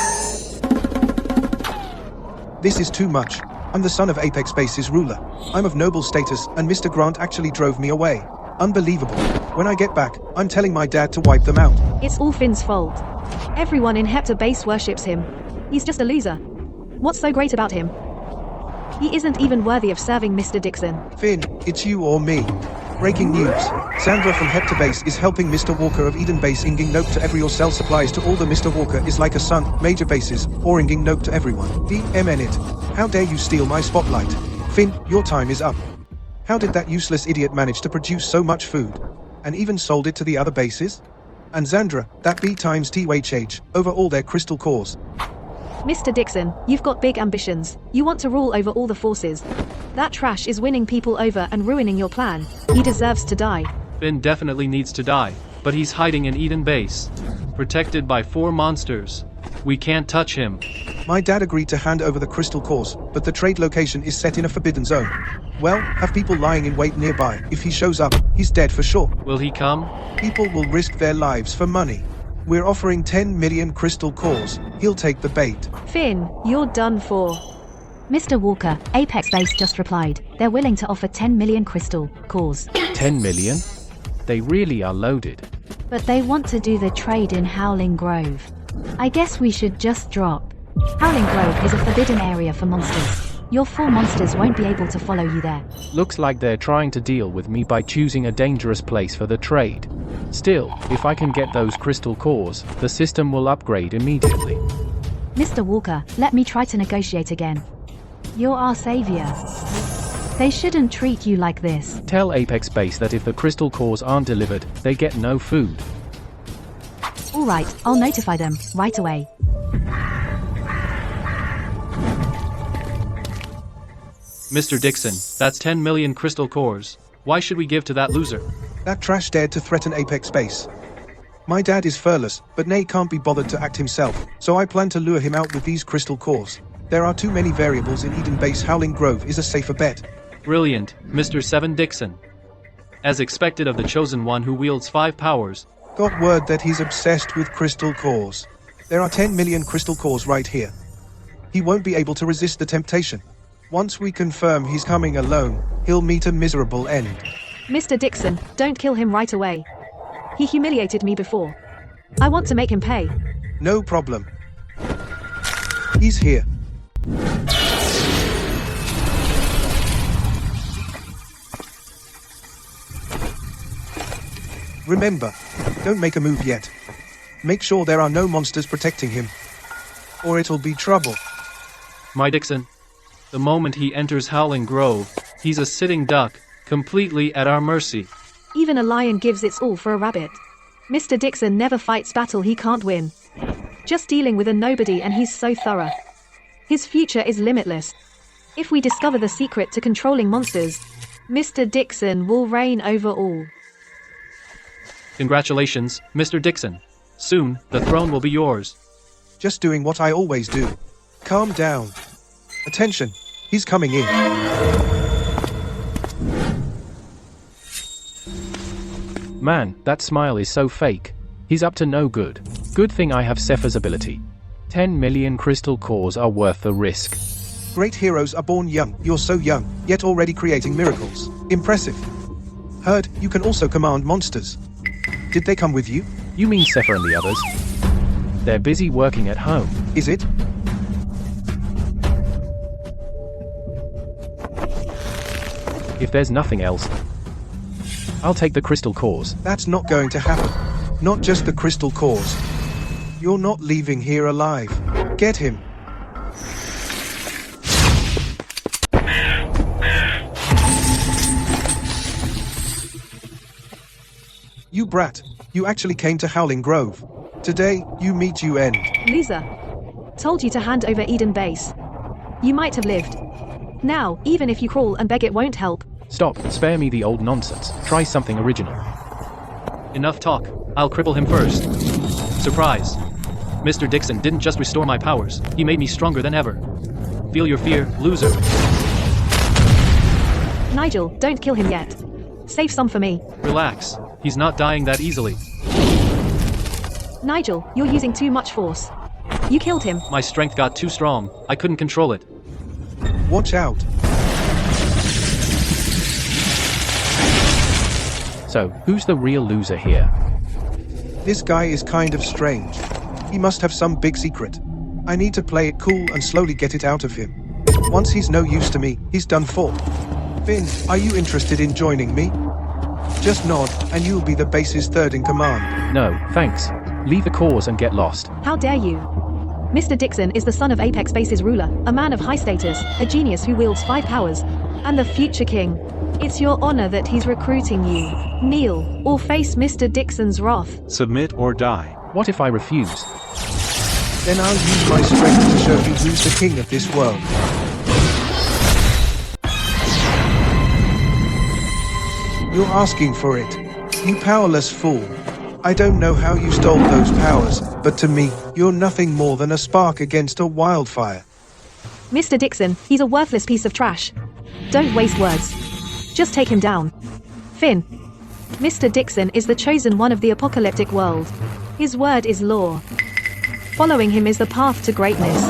This is too much. I'm the son of Apex Base's ruler. I'm of noble status, and Mr. Grant actually drove me away. Unbelievable. When I get back, I'm telling my dad to wipe them out. It's all Finn's fault. Everyone in Hepta Base worships him. He's just a loser. What's so great about him? He isn't even worthy of serving Mr. Dixon. Finn, it's you or me. Breaking news. Sandra from Hepta Base is helping Mr. Walker of Eden Base inging note to every or sell supplies to all the Mr. Walker is like a son, major bases, or inging note to everyone. DMN it. How dare you steal my spotlight? Finn, your time is up. How did that useless idiot manage to produce so much food? And even sold it to the other bases? And Zandra, that B times TWH, over all their crystal cores. Mr. Dixon, you've got big ambitions. You want to rule over all the forces. That trash is winning people over and ruining your plan. He deserves to die. Finn definitely needs to die, but he's hiding in Eden Base, protected by 4 monsters. We can't touch him. My dad agreed to hand over the crystal cores, but the trade location is set in a forbidden zone. Well, have people lying in wait nearby. If he shows up, he's dead for sure. Will he come? People will risk their lives for money. We're offering 10 million crystal cores. He'll take the bait. Finn, you're done for. Mr. Walker, Apex Base just replied. They're willing to offer 10 million crystal cores. 10 million? They really are loaded. But they want to do the trade in Howling Grove. I guess we should just drop. Howling Grove is a forbidden area for monsters. Your 4 monsters won't be able to follow you there. Looks like they're trying to deal with me by choosing a dangerous place for the trade. Still, if I can get those crystal cores, the system will upgrade immediately. Mr. Walker, let me try to negotiate again. You're our savior. They shouldn't treat you like this. Tell Apex Base that if the crystal cores aren't delivered, they get no food. Alright, I'll notify them, right away. Mr. Dixon, that's 10 million crystal cores. Why should we give to that loser? That trash dared to threaten Apex Base. My dad is furless, but Nay can't be bothered to act himself, so I plan to lure him out with these crystal cores. There are too many variables in Eden Base. Howling Grove is a safer bet. Brilliant, Mr. 7 Dixon. As expected of the chosen one who wields 5 powers. Got word that he's obsessed with crystal cores. There are 10 million crystal cores right here. He won't be able to resist the temptation. Once we confirm he's coming alone, he'll meet a miserable end. Mr. Dixon, don't kill him right away. He humiliated me before. I want to make him pay. No problem. He's here. Remember, don't make a move yet. Make sure there are no monsters protecting him, or it'll be trouble. My Dixon, the moment he enters Howling Grove, he's a sitting duck, completely at our mercy. Even a lion gives its all for a rabbit. Mr. Dixon never fights battle he can't win. Just dealing with a nobody, and he's so thorough. His future is limitless. If we discover the secret to controlling monsters, Mr. Dixon will reign over all. Congratulations, Mr. Dixon. Soon, the throne will be yours. Just doing what I always do. Calm down. Attention, he's coming in. Man, that smile is so fake. He's up to no good. Good thing I have Sepha's ability. 10 million crystal cores are worth the risk. Great heroes are born young. You're so young, yet already creating miracles. Impressive. Heard, you can also command monsters. Did they come with you? You mean Sepha and the others? They're busy working at home. Is it? If there's nothing else, I'll take the crystal cores. That's not going to happen. Not just the crystal cores. You're not leaving here alive. Get him. You brat. You actually came to Howling Grove. Today, you meet you end. Loser. Told you to hand over Eden Base. You might have lived. Now, even if you crawl and beg, it won't help. Stop, spare me the old nonsense. Try something original. Enough talk. I'll cripple him first. Surprise. Mr. Dixon didn't just restore my powers, he made me stronger than ever. Feel your fear, loser. Nigel, don't kill him yet. Save some for me. Relax. He's not dying that easily. Nigel, you're using too much force. You killed him. My strength got too strong. I couldn't control it. Watch out. So, who's the real loser here? This guy is kind of strange. He must have some big secret. I need to play it cool and slowly get it out of him. Once he's no use to me, he's done for. Finn, are you interested in joining me? Just nod, and you'll be the base's third in command. No, thanks. Leave the cores and get lost. How dare you? Mr. Dixon is the son of Apex Base's ruler, a man of high status, a genius who wields 5 powers, and the future king. It's your honor that he's recruiting you. Kneel, or face Mr. Dixon's wrath. Submit or die. What if I refuse? Then I'll use my strength to show you who's the king of this world. You're asking for it. You powerless fool. I don't know how you stole those powers, but to me, you're nothing more than a spark against a wildfire. Mr. Dixon, he's a worthless piece of trash. Don't waste words. Just take him down. Finn. Mr. Dixon is the chosen one of the apocalyptic world. His word is law. Following him is the path to greatness.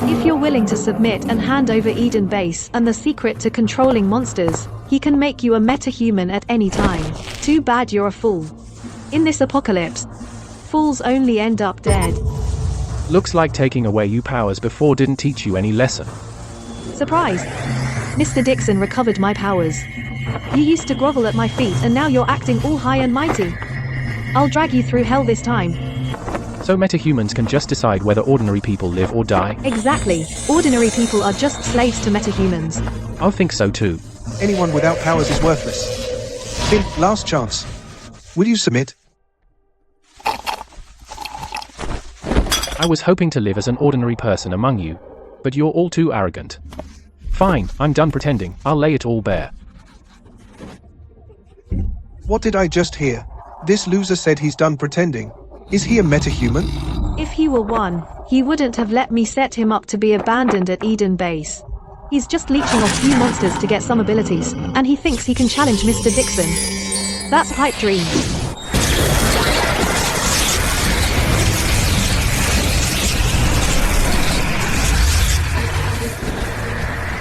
If you're willing to submit and hand over Eden Base and the secret to controlling monsters, he can make you a metahuman at any time. Too bad you're a fool. In this apocalypse, fools only end up dead. Looks like taking away you powers before didn't teach you any lesson. Surprise! Mr. Dixon recovered my powers. You used to grovel at my feet and now you're acting all high and mighty. I'll drag you through hell this time. So metahumans can just decide whether ordinary people live or die? Exactly. Ordinary people are just slaves to metahumans. I think so too. Anyone without powers is worthless. Finn, last chance. Will you submit? I was hoping to live as an ordinary person among you, but you're all too arrogant. Fine, I'm done pretending. I'll lay it all bare. What did I just hear? This loser said he's done pretending. Is he a metahuman? If he were one, he wouldn't have let me set him up to be abandoned at Eden Base. He's just leeching off few monsters to get some abilities, and he thinks he can challenge Mr. Dixon. That's pipe dream.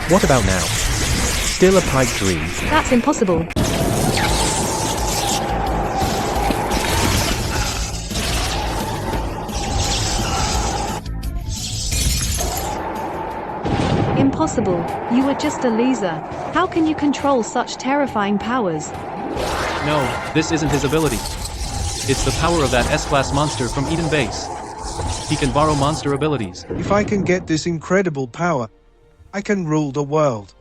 What about now? Still a pipe dream. That's impossible. Impossible. You were just a loser. How can you control such terrifying powers? No, this isn't his ability. It's the power of that S-class monster from Eden Base. He can borrow monster abilities. If I can get this incredible power, I can rule the world.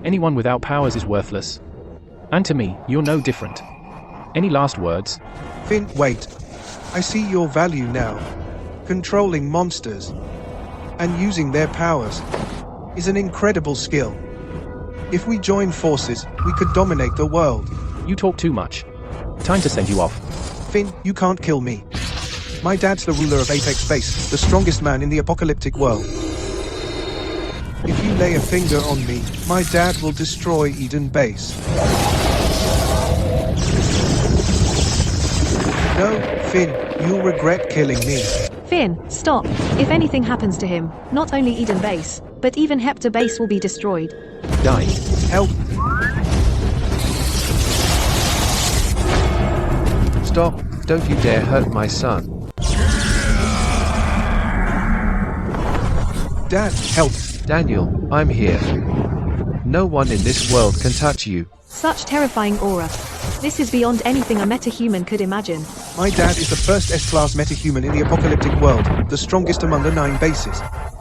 Anyone without powers is worthless. And to me, you're no different. Any last words? Finn, wait. I see your value now. Controlling monsters and using their powers is an incredible skill. If we join forces, we could dominate the world. You talk too much. Time to send you off. Finn, you can't kill me. My dad's the ruler of Apex Base, the strongest man in the apocalyptic world. If you lay a finger on me, my dad will destroy Eden Base. No, Finn, you'll regret killing me. Finn, stop. If anything happens to him, not only Eden Base, but even Hepta Base will be destroyed. Die. Help. Stop. Don't you dare hurt my son. Dad, help. Daniel, I'm here. No one in this world can touch you. Such terrifying aura. This is beyond anything a metahuman could imagine. My dad is the first S-class metahuman in the apocalyptic world, the strongest among the 9 bases.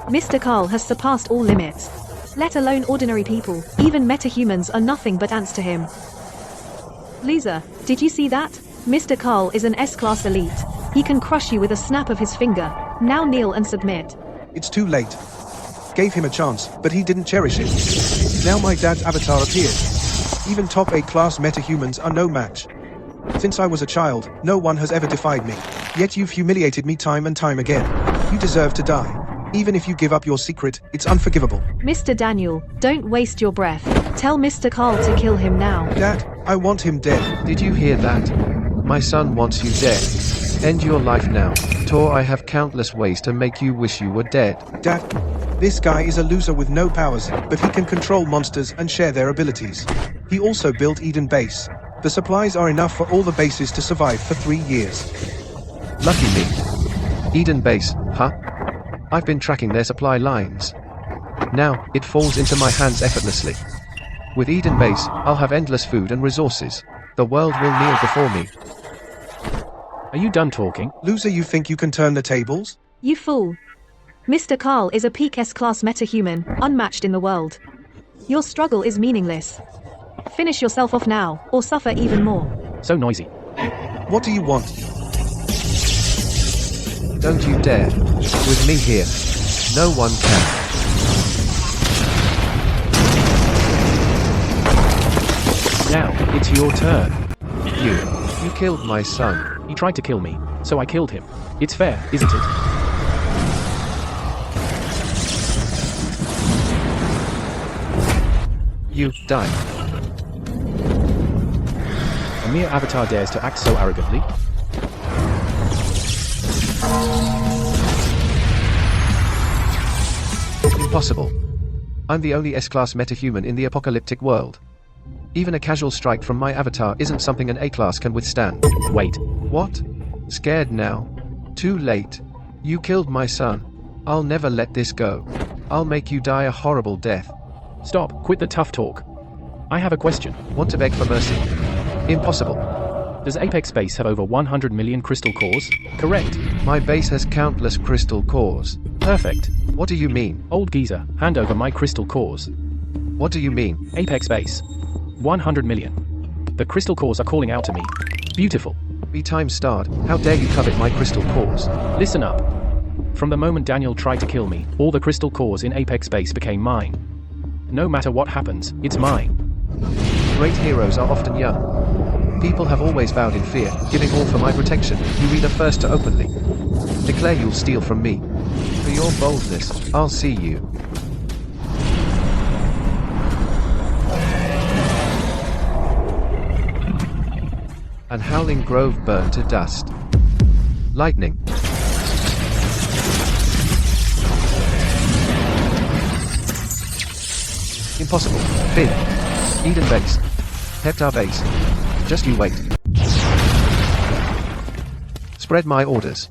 Mr. Carl has surpassed all limits. Let alone ordinary people, even metahumans are nothing but ants to him. Loser, did you see that? Mr. Carl is an S-class elite. He can crush you with a snap of his finger. Now kneel and submit. It's too late. Gave him a chance, but he didn't cherish it. Now my dad's avatar appears. Even top A-class metahumans are no match. Since I was a child, no one has ever defied me. Yet you've humiliated me time and time again. You deserve to die. Even if you give up your secret, it's unforgivable. Mr. Daniel, don't waste your breath. Tell Mr. Carl to kill him now. Dad, I want him dead. Did you hear that? My son wants you dead. End your life now. Tor, I have countless ways to make you wish you were dead. Dad, this guy is a loser with no powers, but he can control monsters and share their abilities. He also built Eden Base. The supplies are enough for all the bases to survive for 3 years. Lucky me. Eden Base, huh? I've been tracking their supply lines. Now, it falls into my hands effortlessly. With Eden Base, I'll have endless food and resources. The world will kneel before me. Are you done talking? Loser, you think you can turn the tables? You fool. Mr. Carl is a peak S-class metahuman, unmatched in the world. Your struggle is meaningless. Finish yourself off now, or suffer even more. So noisy. What do you want? Don't you dare. With me here, no one can. Now, it's your turn. You killed my son. He tried to kill me, so I killed him. It's fair, isn't it? You die. A mere avatar dares to act so arrogantly? Impossible. I'm the only S-class metahuman in the apocalyptic world. Even a casual strike from my avatar isn't something an A-class can withstand. Wait. What? Scared now? Too late. You killed my son. I'll never let this go. I'll make you die a horrible death. Stop, quit the tough talk. I have a question. Want to beg for mercy? Impossible. Does Apex Base have over 100 million crystal cores? Correct. My base has countless crystal cores. Perfect. What do you mean? Old geezer, hand over my crystal cores. What do you mean? Apex Base. 100 million. The crystal cores are calling out to me. Beautiful. Be time starred. How dare you covet my crystal cores? Listen up. From the moment Daniel tried to kill me, all the crystal cores in Apex Base became mine. No matter what happens, it's mine. Great heroes are often young. People have always vowed in fear, giving all for my protection. You be the first to openly declare you'll steal from me. For your boldness, I'll see you. And Howling Grove burn to dust. Lightning. Impossible. Finn. Eden Base. Heptar Base. Just you wait. Spread my orders.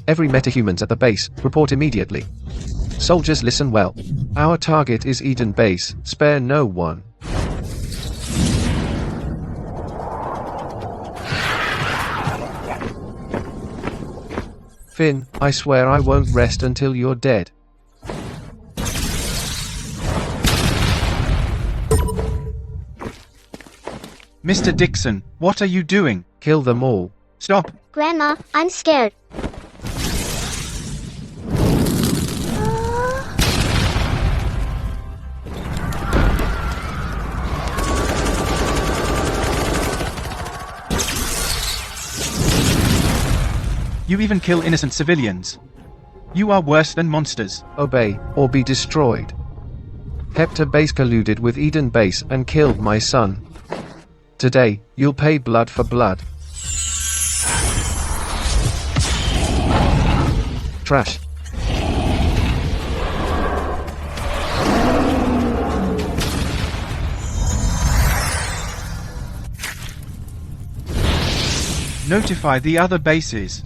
Every metahumans at the base, report immediately. Soldiers, listen well. Our target is Eden Base. Spare no one. Finn, I swear I won't rest until you're dead. Mr. Dixon, what are you doing? Kill them all. Stop! Grandma, I'm scared. You even kill innocent civilians. You are worse than monsters. Obey, or be destroyed. Hepta Base colluded with Eden Base and killed my son. Today, you'll pay blood for blood. Trash. Notify the other bases.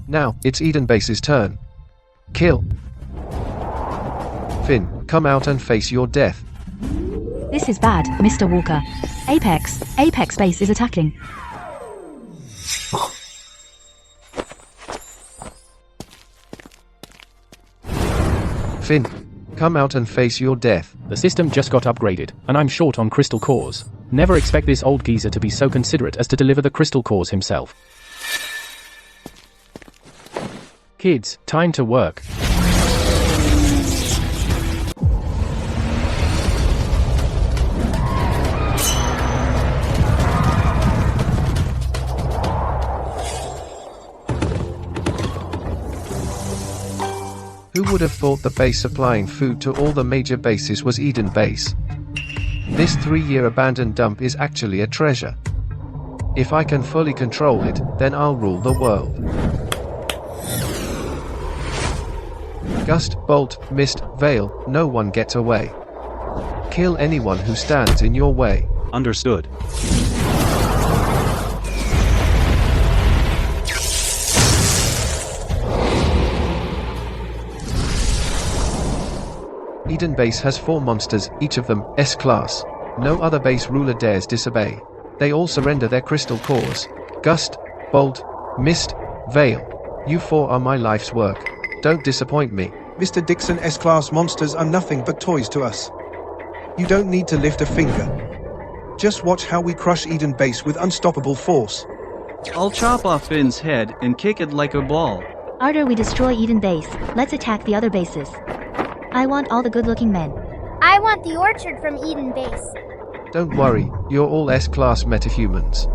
Now, it's Eden Base's turn. Kill. Finn, come out and face your death. This is bad, Mr. Walker. Apex Base is attacking. Finn, come out and face your death. The system just got upgraded, and I'm short on crystal cores. Never expect this old geezer to be so considerate as to deliver the crystal cores himself. Kids, time to work. Who would have thought the base supplying food to all the major bases was Eden Base? This 3-year abandoned dump is actually a treasure. If I can fully control it, then I'll rule the world. Gust, bolt, mist, veil, no one gets away. Kill anyone who stands in your way. Understood. Eden Base has 4 monsters, each of them S-class. No other base ruler dares disobey. They all surrender their crystal cores. Gust, bolt, mist, veil. You 4 are my life's work. Don't disappoint me. Mr. Dixon S-class monsters are nothing but toys to us. You don't need to lift a finger. Just watch how we crush Eden Base with unstoppable force. I'll chop off Finn's head and kick it like a ball. After we destroy Eden Base, let's attack the other bases. I want all the good-looking men. I want the orchard from Eden Base. Don't worry, you're all S-class metahumans.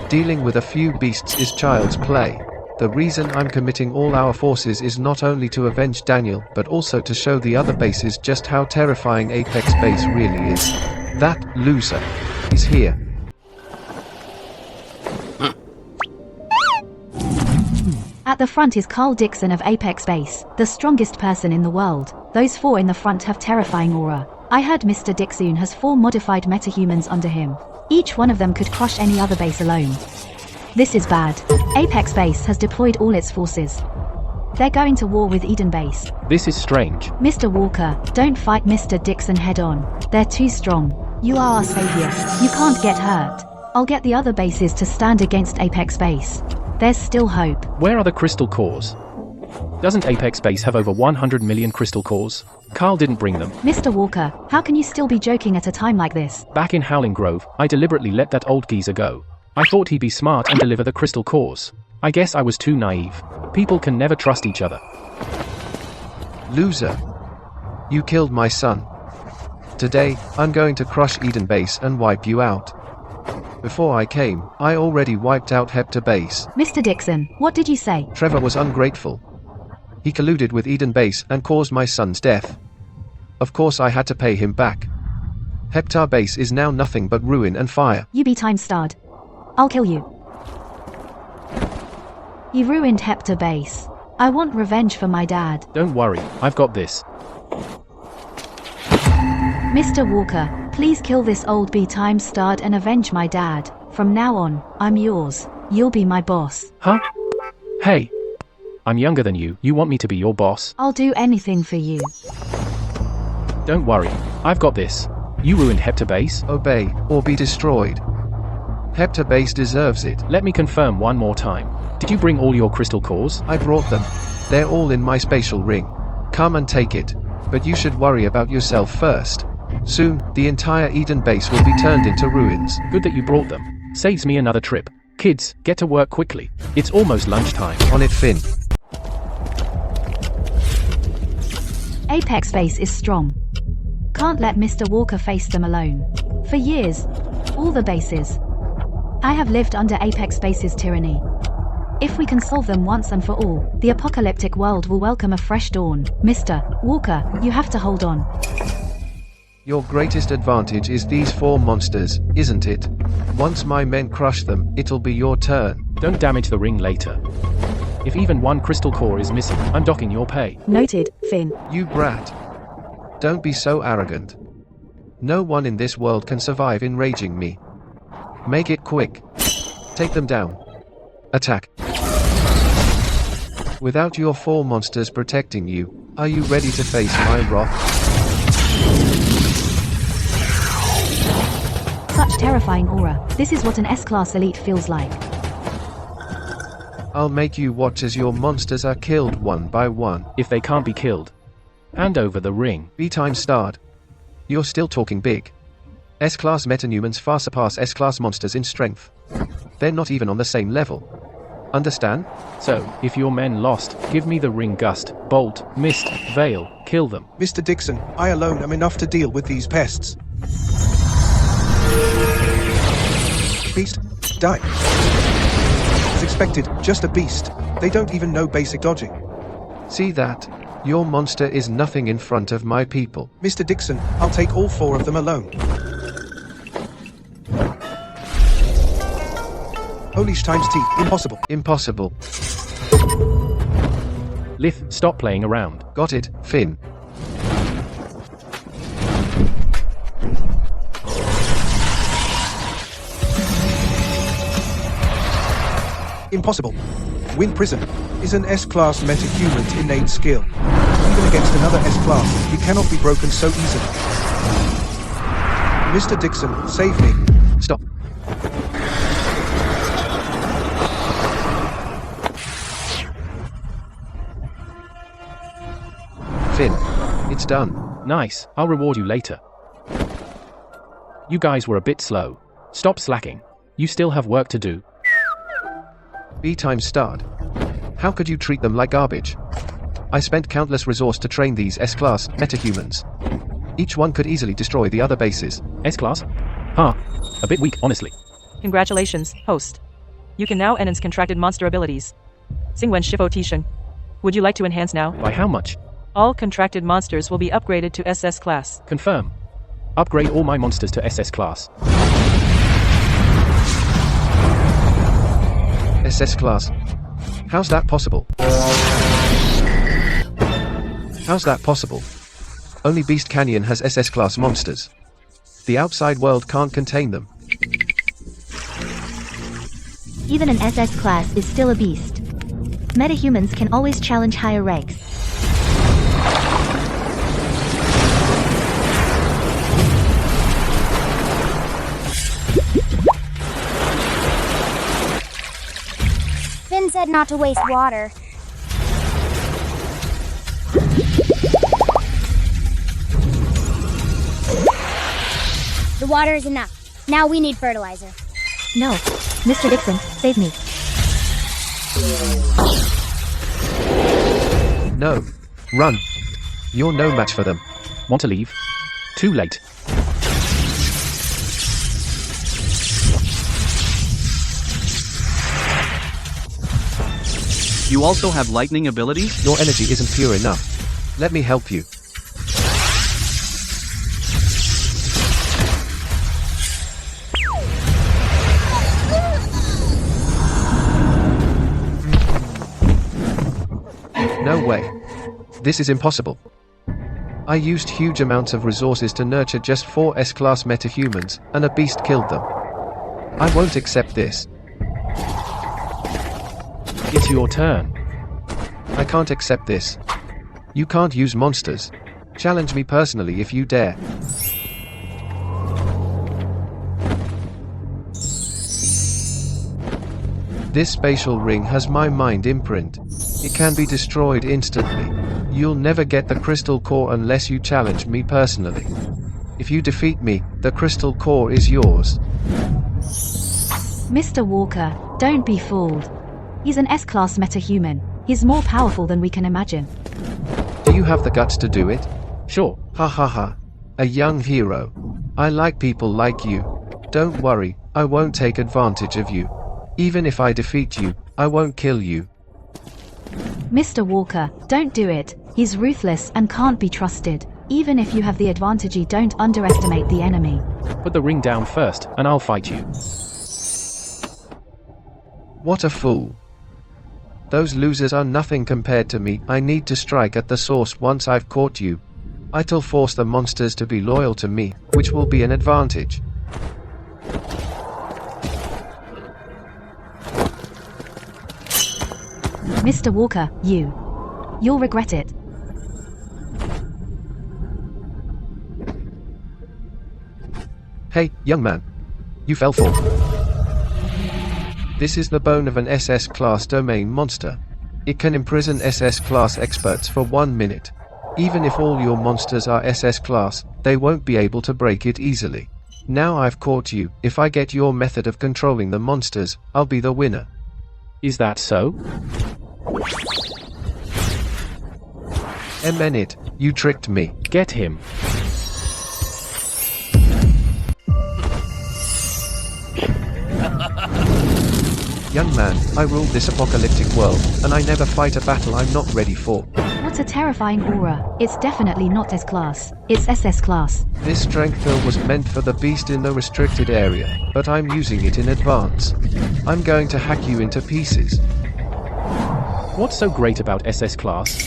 Dealing with a few beasts is child's play. The reason I'm committing all our forces is not only to avenge Daniel, but also to show the other bases just how terrifying Apex Base really is. That loser is here. At the front is Carl Dixon of Apex Base, the strongest person in the world. Those 4 in the front have terrifying aura. I heard Mr. Dixon has 4 modified metahumans under him. Each one of them could crush any other base alone. This is bad. Apex Base has deployed all its forces. They're going to war with Eden Base. This is strange. Mr. Walker, don't fight Mr. Dixon head on. They're too strong. You are our savior. You can't get hurt. I'll get the other bases to stand against Apex Base. There's still hope. Where are the crystal cores? Doesn't Apex Base have over 100 million crystal cores? Carl didn't bring them. Mr. Walker, how can you still be joking at a time like this? Back in Howling Grove, I deliberately let that old geezer go. I thought he'd be smart and deliver the crystal cores. I guess I was too naive. People can never trust each other. Loser. You killed my son. Today, I'm going to crush Eden Base and wipe you out. Before I came, I already wiped out Hepta Base. Mr. Dixon, what did you say? Trevor was ungrateful. He colluded with Eden Base and caused my son's death. Of course I had to pay him back. Hepta Base is now nothing but ruin and fire. You be time-starred. I'll kill you. You ruined Hepta Base. I want revenge for my dad. Don't worry, I've got this. Mr. Walker, please kill this old be time-starred and avenge my dad. From now on, I'm yours. You'll be my boss. Huh? Hey. I'm younger than you. You want me to be your boss? I'll do anything for you. Don't worry, I've got this. You ruined Hepta Base. Obey, or be destroyed. Hepta Base deserves it. Let me confirm one more time. Did you bring all your crystal cores? I brought them. They're all in my spatial ring. Come and take it. But you should worry about yourself first. Soon, the entire Eden base will be turned into ruins. Good that you brought them. Saves me another trip. Kids, get to work quickly. It's almost lunchtime. On it, Finn. Apex base is strong. Can't let Mr. Walker face them alone. For years, all the bases. I have lived under Apex base's tyranny. If we can solve them once and for all, the apocalyptic world will welcome a fresh dawn. Mr. Walker, you have to hold on. Your greatest advantage is these 4 monsters, isn't it? Once my men crush them, it'll be your turn. Don't damage the ring later. If even one crystal core is missing, I'm docking your pay. Noted, Finn. You brat. Don't be so arrogant. No one in this world can survive enraging me. Make it quick. Take them down. Attack. Without your 4 monsters protecting you, are you ready to face my wrath? Such terrifying aura. This is what an S-class elite feels like. I'll make you watch as your monsters are killed one by one. If they can't be killed, hand over the ring. B-time start. You're still talking big. S-class metanumans far surpass S-class monsters in strength. They're not even on the same level. Understand? So, if your men lost, give me the ring gust, bolt, mist, veil, kill them. Mr. Dixon, I alone am enough to deal with these pests. Beast, die. As expected, just a beast. They don't even know basic dodging. See that? Your monster is nothing in front of my people. Mr. Dixon, I'll take all 4 of them alone. Holy times T, impossible. Impossible. Lith, stop playing around. Got it, Finn. Impossible. Wind Prism is an S-class metahuman's innate skill. Even against another S-class, it cannot be broken so easily. Mr. Dixon, save me. Stop. Finn, it's done. Nice, I'll reward you later. You guys were a bit slow. Stop slacking. You still have work to do. B-time start. How could you treat them like garbage? I spent countless resource to train these S-class metahumans. Each one could easily destroy the other bases. S-class? Huh. A bit weak, honestly. Congratulations, host. You can now enhance contracted monster abilities. Singwen Shifo Tisheng. Would you like to enhance now? By how much? All contracted monsters will be upgraded to SS class. Confirm. Upgrade all my monsters to SS class. SS class? How's that possible? How's that possible? Only Beast Canyon has SS class monsters. The outside world can't contain them. Even an SS class is still a beast. Metahumans can always challenge higher ranks. Finn said not to waste water. The water is enough. Now we need fertilizer. No. Mr. Dixon, save me. No. Run. You're no match for them. Want to leave? Too late. You also have lightning abilities? Your energy isn't pure enough. Let me help you. No way. This is impossible. I used huge amounts of resources to nurture just 4 S-class metahumans, and a beast killed them. I won't accept this. It's your turn. I can't accept this. You can't use monsters. Challenge me personally if you dare. This spatial ring has my mind imprint. It can be destroyed instantly. You'll never get the crystal core unless you challenge me personally. If you defeat me, the crystal core is yours. Mr. Walker, don't be fooled. He's an S-class metahuman. He's more powerful than we can imagine. Do you have the guts to do it? Sure. Ha ha ha. A young hero. I like people like you. Don't worry, I won't take advantage of you. Even if I defeat you, I won't kill you. Mr. Walker, don't do it. He's ruthless and can't be trusted. Even if you have the advantage, don't underestimate the enemy. Put the ring down first, and I'll fight you. What a fool. Those losers are nothing compared to me. I need to strike at the source once I've caught you. It'll force the monsters to be loyal to me, which will be an advantage. Mr. Walker, you'll regret it. Hey, young man. You fell for. This is the bone of an SS-class domain monster. It can imprison SS-class experts for 1 minute. Even if all your monsters are SS-class, they won't be able to break it easily. Now I've caught you. If I get your method of controlling the monsters, I'll be the winner. Is that so? Emenit, you tricked me. Get him. Young man, I rule this apocalyptic world, and I never fight a battle I'm not ready for. What a terrifying aura. It's definitely not S-class. It's SS-class. This strength pill was meant for the beast in the restricted area, but I'm using it in advance. I'm going to hack you into pieces. What's so great about SS class?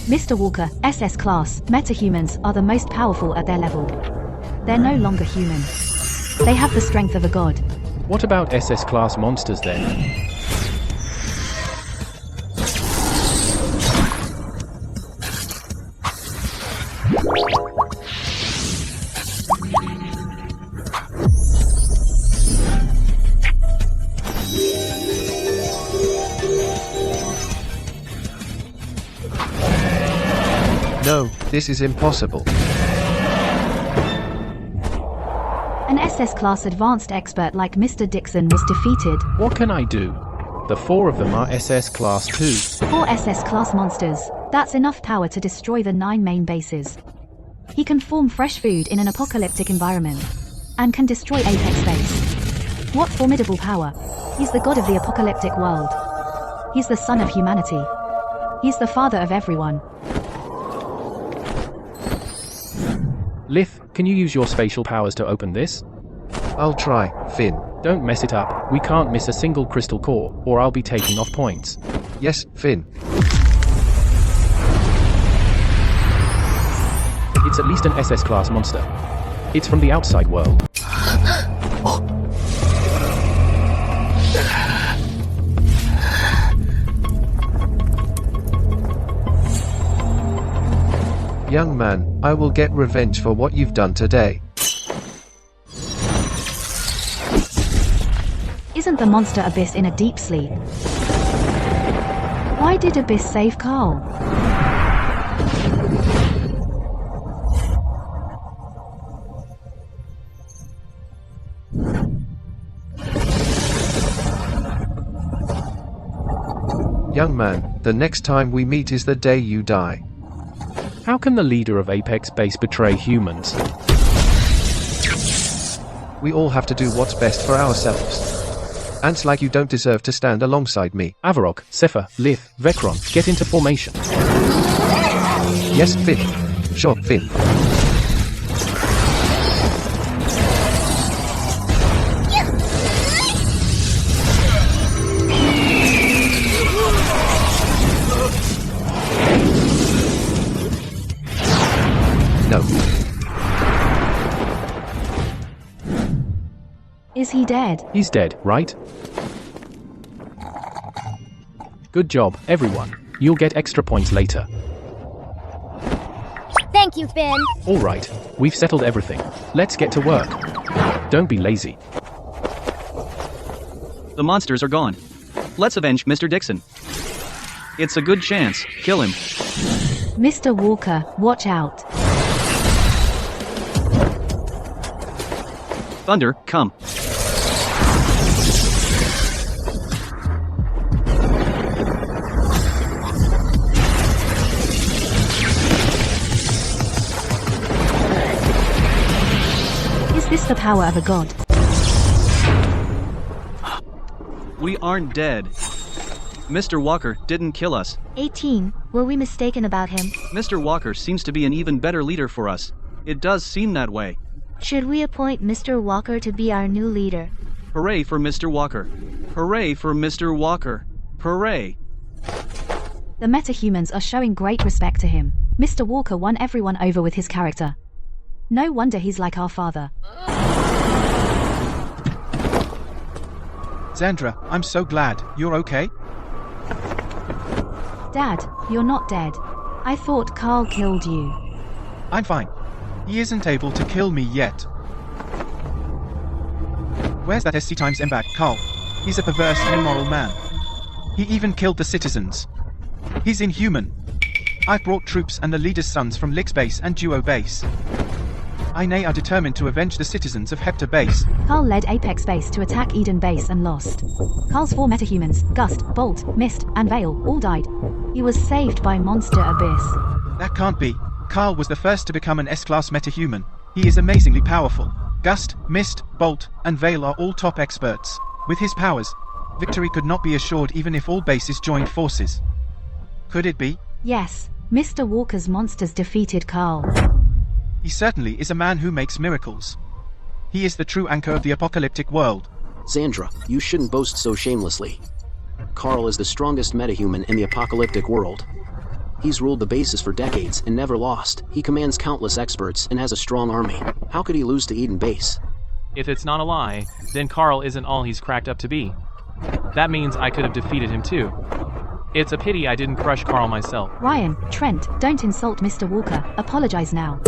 Mr. Walker, SS class metahumans are the most powerful at their level. They're no longer human. They have the strength of a god. What about SS class monsters then? No, this is impossible. An SS-class advanced expert like Mr. Dixon was defeated. What can I do? The 4 of them are SS class too. 4 SS-class monsters. That's enough power to destroy the 9 main bases. He can form fresh food in an apocalyptic environment, and can destroy Apex Base. What formidable power. He's the god of the apocalyptic world. He's the son of humanity. He's the father of everyone. Lith, can you use your spatial powers to open this? I'll try, Finn. Don't mess it up. We can't miss a single crystal core, or I'll be taking off points. Yes, Finn. It's at least an SS class monster. It's from the outside world. Young man, I will get revenge for what you've done today. Isn't the monster Abyss in a deep sleep? Why did Abyss save Carl? Young man, the next time we meet is the day you die. How can the leader of Apex Base betray humans? We all have to do what's best for ourselves. Ants like you don't deserve to stand alongside me. Avarok, Sepha, Lith, Vecron, get into formation. Yes, Finn. Sure, Finn. No. Is he dead? He's dead, right? Good job, everyone. You'll get extra points later. Thank you, Finn. Alright, we've settled everything. Let's get to work. Don't be lazy. The monsters are gone. Let's avenge Mr. Dixon. It's a good chance. Kill him. Mr. Walker, watch out. Thunder, come. Is this the power of a god? We aren't dead. Mr. Walker didn't kill us. 18. Were we mistaken about him? Mr. Walker seems to be an even better leader for us. It does seem that way. Should we appoint Mr. Walker to be our new leader? Hooray for Mr. Walker. Hooray for Mr. Walker. Hooray. The metahumans are showing great respect to him. Mr. Walker won everyone over with his character. No wonder he's like our father. Xandra, I'm so glad. You're okay? Dad, you're not dead. I thought Carl killed you. I'm fine. He isn't able to kill me yet. Where's that SC times M back, Carl? He's a perverse and immoral man. He even killed the citizens. He's inhuman. I've brought troops and the leader's sons from Lix Base and Duo Base. Ine are determined to avenge the citizens of Hepta Base. Carl led Apex Base to attack Eden Base and lost. Carl's 4 metahumans, Gust, Bolt, Mist, and Veil, all died. He was saved by Monster Abyss. That can't be. Carl was the first to become an S-class metahuman. He is amazingly powerful. Gust, Mist, Bolt, and Veil are all top experts. With his powers, victory could not be assured even if all bases joined forces. Could it be? Yes, Mr. Walker's monsters defeated Carl. He certainly is a man who makes miracles. He is the true anchor of the apocalyptic world. Xandra, you shouldn't boast so shamelessly. Carl is the strongest metahuman in the apocalyptic world. He's ruled the bases for decades and never lost. He commands countless experts and has a strong army. How could he lose to Eden Base? If it's not a lie, then Carl isn't all he's cracked up to be. That means I could have defeated him too. It's a pity I didn't crush Carl myself. Ryan, Trent, don't insult Mr. Walker. Apologize now.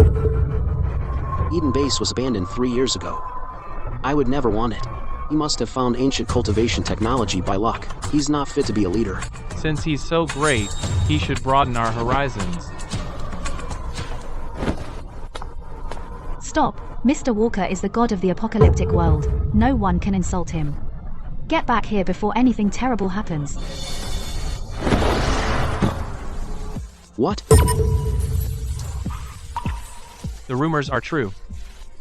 Eden Base was abandoned 3 years ago. I would never want it. He must have found ancient cultivation technology by luck. He's not fit to be a leader. Since he's so great, he should broaden our horizons. Stop. Mr. Walker is the god of the apocalyptic world. No one can insult him. Get back here before anything terrible happens. What? The rumors are true.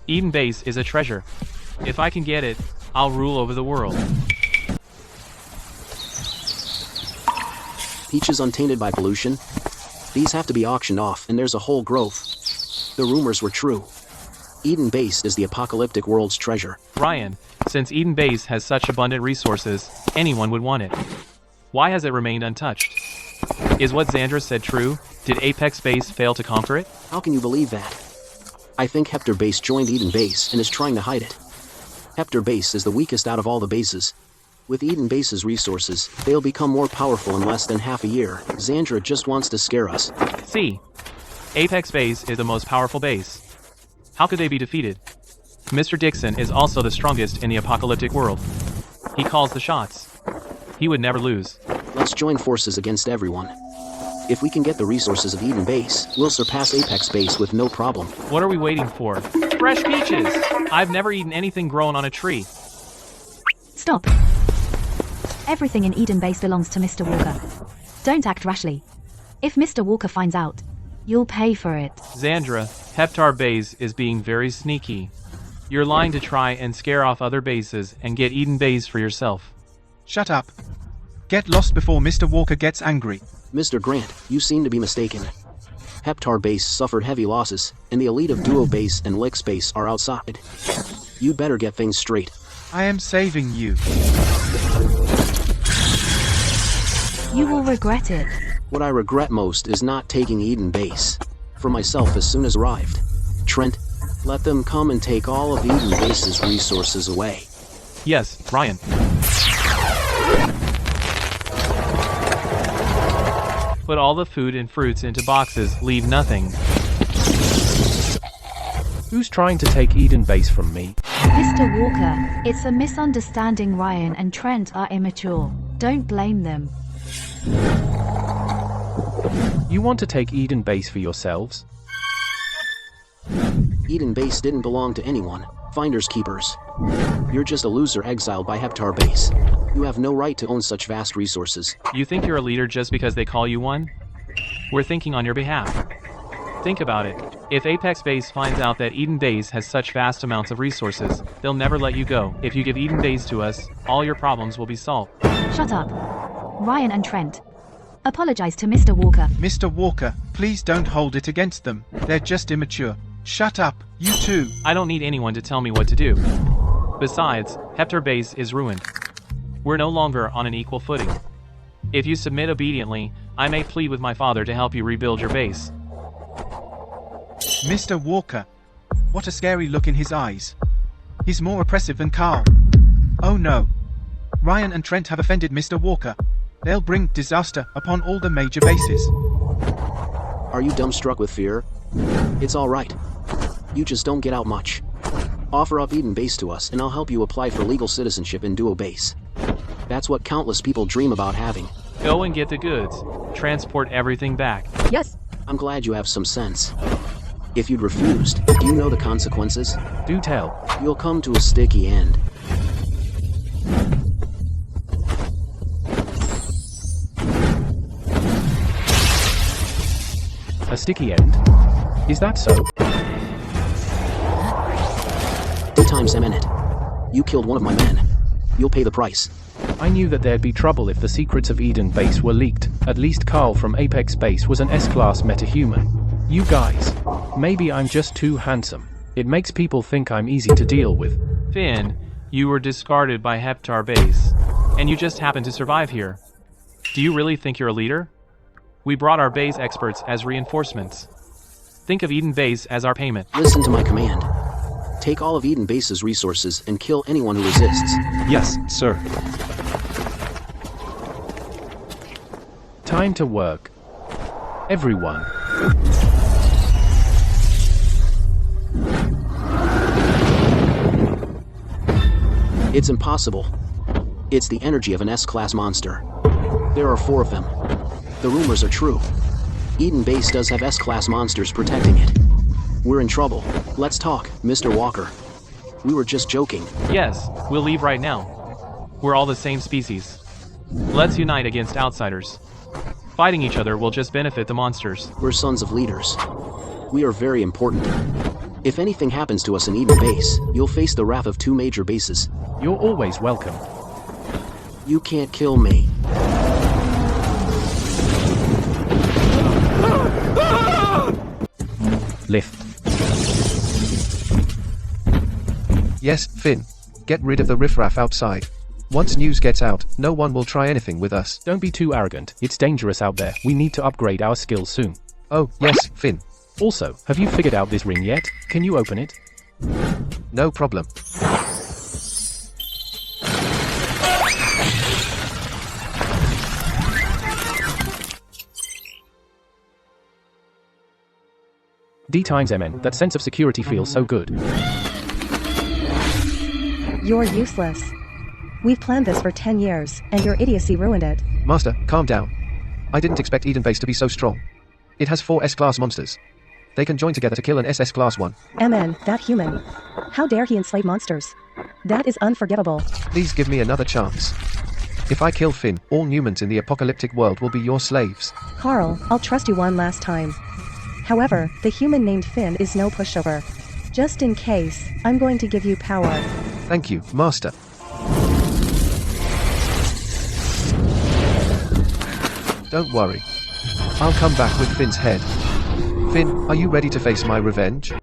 Eden Base is a treasure. If I can get it, I'll rule over the world. Peaches untainted by pollution? These have to be auctioned off, and there's a whole grove. The rumors were true. Eden Base is the apocalyptic world's treasure. Ryan, since Eden Base has such abundant resources, anyone would want it. Why has it remained untouched? Is what Xandra said true? Did Apex Base fail to conquer it? How can you believe that? I think Hepta Base joined Eden Base and is trying to hide it. Hepta Base is the weakest out of all the bases. With Eden Base's resources, they'll become more powerful in less than half a year. Xandra just wants to scare us. See, Apex Base is the most powerful base. How could they be defeated? Mr. Dixon is also the strongest in the apocalyptic world. He calls the shots. He would never lose. Let's join forces against everyone. If we can get the resources of Eden Base, we'll surpass Apex Base with no problem. What are we waiting for? Fresh peaches! I've never eaten anything grown on a tree. Stop. Everything in Eden Base belongs to Mr. Walker. Don't act rashly. If Mr. Walker finds out, you'll pay for it. Xandra, Heptar Base is being very sneaky. You're lying to try and scare off other bases and get Eden Base for yourself. Shut up. Get lost before Mr. Walker gets angry. Mr. Grant, you seem to be mistaken. Heptar Base suffered heavy losses, and the elite of Duo Base and Lix Base are outside. You'd better get things straight. I am saving you. You will regret it. What I regret most is not taking Eden Base. For myself as soon as arrived. Trent, let them come and take all of Eden Base's resources away. Yes, Ryan. Put all the food and fruits into boxes, leave nothing. Who's trying to take Eden Base from me? Mr. Walker, it's a misunderstanding. Ryan and Trent are immature. Don't blame them. You want to take Eden Base for yourselves? Eden Base didn't belong to anyone. Finders keepers. You're just a loser exiled by Heptar Base. You have no right to own such vast resources. You think you're a leader just because they call you one? We're thinking on your behalf. Think about it. If Apex Base finds out that Eden Base has such vast amounts of resources, they'll never let you go. If you give Eden Base to us, all your problems will be solved. Shut up. Ryan and Trent. Apologize to Mr. Walker. Mr. Walker, please don't hold it against them. They're just immature. Shut up, you too. I don't need anyone to tell me what to do. Besides, Heptar Base is ruined. We're no longer on an equal footing. If you submit obediently, I may plead with my father to help you rebuild your base. Mr. Walker. What a scary look in his eyes. He's more oppressive than Carl. Oh no. Ryan and Trent have offended Mr. Walker. They'll bring disaster upon all the major bases. Are you dumbstruck with fear? It's alright. You just don't get out much. Offer up Eden Base to us and I'll help you apply for legal citizenship in Duo Base. That's what countless people dream about having. Go and get the goods. Transport everything back. Yes. I'm glad you have some sense. If you'd refused, do you know the consequences? Do tell. You'll come to a sticky end. A sticky end? Is that so? 2 times a minute. You killed one of my men. You'll pay the price. I knew that there'd be trouble if the secrets of Eden Base were leaked. At least Carl from Apex Base was an S-class metahuman. You guys. Maybe I'm just too handsome. It makes people think I'm easy to deal with. Finn, you were discarded by Heptar Base. And you just happened to survive here. Do you really think you're a leader? We brought our base experts as reinforcements. Think of Eden Base as our payment. Listen to my command. Take all of Eden Base's resources and kill anyone who resists. Yes, sir. Time to work. Everyone. It's impossible. It's the energy of an S-class monster. There are 4 of them. The rumors are true. Eden Base does have S-class monsters protecting it. We're in trouble. Let's talk, Mr. Walker. We were just joking. Yes, we'll leave right now. We're all the same species. Let's unite against outsiders. Fighting each other will just benefit the monsters. We're sons of leaders. We are very important. If anything happens to us in Eden Base, you'll face the wrath of 2 major bases. You're always welcome. You can't kill me. Lift. Yes, Finn. Get rid of the riffraff outside. Once news gets out, no one will try anything with us. Don't be too arrogant. It's dangerous out there. We need to upgrade our skills soon. Oh, yes, Finn. Also, have you figured out this ring yet? Can you open it? No problem. D times MN. That sense of security feels so good. You're useless. We've planned this for 10 years, and your idiocy ruined it. Master, calm down. I didn't expect Eden Base to be so strong. It has 4 S-class monsters. They can join together to kill an SS-class one. MN, that human. How dare he enslave monsters? That is unforgivable. Please give me another chance. If I kill Finn, all humans in the apocalyptic world will be your slaves. Carl, I'll trust you one last time. However, the human named Finn is no pushover. Just in case, I'm going to give you power. Thank you, Master. Don't worry. I'll come back with Finn's head. Finn, are you ready to face my revenge?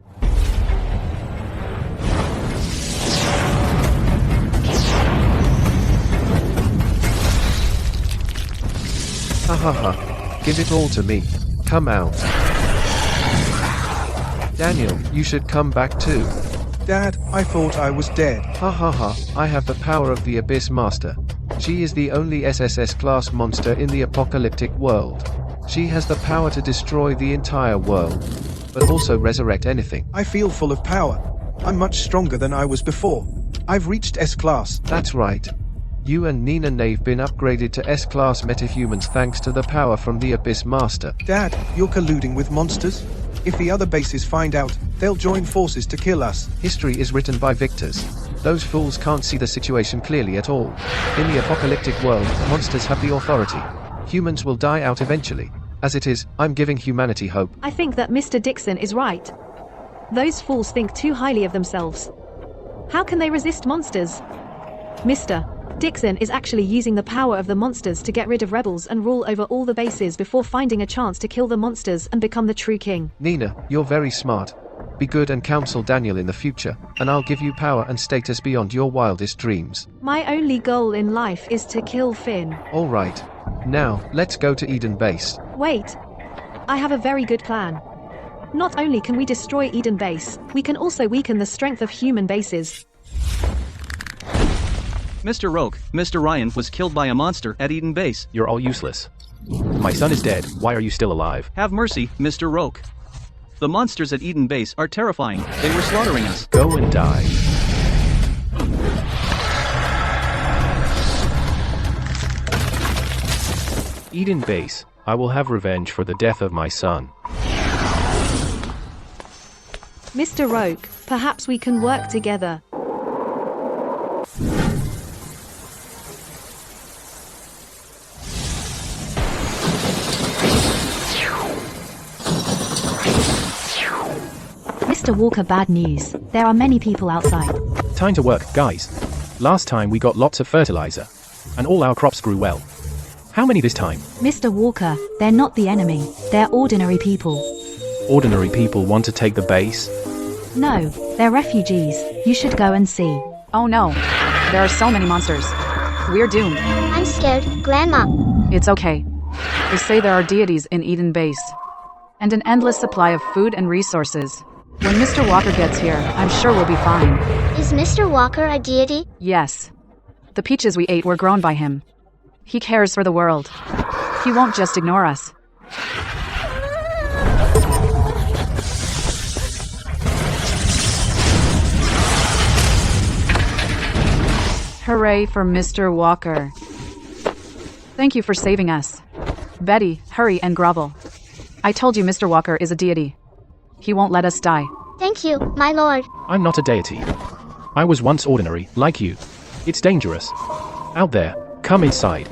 Ha ha ha. Give it all to me. Come out. Daniel, you should come back too. Dad, I thought I was dead. Ha ha ha. I have the power of the Abyss Master. She is the only SSS-class monster in the apocalyptic world. She has the power to destroy the entire world, but also resurrect anything. I feel full of power. I'm much stronger than I was before. I've reached S-class. That's right. You and Nina Nave been upgraded to S-class metahumans thanks to the power from the Abyss Master. Dad, you're colluding with monsters? If the other bases find out, they'll join forces to kill us. History is written by victors. Those fools can't see the situation clearly at all. In the apocalyptic world, monsters have the authority. Humans will die out eventually. As it is, I'm giving humanity hope. I think that Mr. Dixon is right. Those fools think too highly of themselves. How can they resist monsters? Mr. Dixon is actually using the power of the monsters to get rid of rebels and rule over all the bases before finding a chance to kill the monsters and become the true king. Nina, you're very smart. Be good and counsel Daniel in the future, and I'll give you power and status beyond your wildest dreams. My only goal in life is to kill Finn. All right. Now, let's go to Eden Base. Wait. I have a very good plan. Not only can we destroy Eden Base, we can also weaken the strength of human bases. Mr. Roke, Mr. Ryan was killed by a monster at Eden Base. You're all useless. My son is dead. Why are you still alive? Have mercy, Mr. Roke. The monsters at Eden Base are terrifying. They were slaughtering us. Go and die. Eden Base, I will have revenge for the death of my son. Mr. Roke, perhaps we can work together. Mr. Walker, bad news. There are many people outside. Time to work, guys. Last time we got lots of fertilizer, and all our crops grew well. How many this time? Mr. Walker, they're not the enemy. They're ordinary people. Ordinary people want to take the base? No, they're refugees. You should go and see. Oh no. There are so many monsters. We're doomed. I'm scared, Grandma. It's okay. They say there are deities in Eden Base. And an endless supply of food and resources. When Mr. Walker gets here, I'm sure we'll be fine. Is Mr. Walker a deity? Yes. The peaches we ate were grown by him. He cares for the world. He won't just ignore us. Hooray for Mr. Walker. Thank you for saving us. Betty, hurry and grovel. I told you Mr. Walker is a deity. He won't let us die. Thank you, my lord. I'm not a deity. I was once ordinary, like you. It's dangerous. Out there, come inside.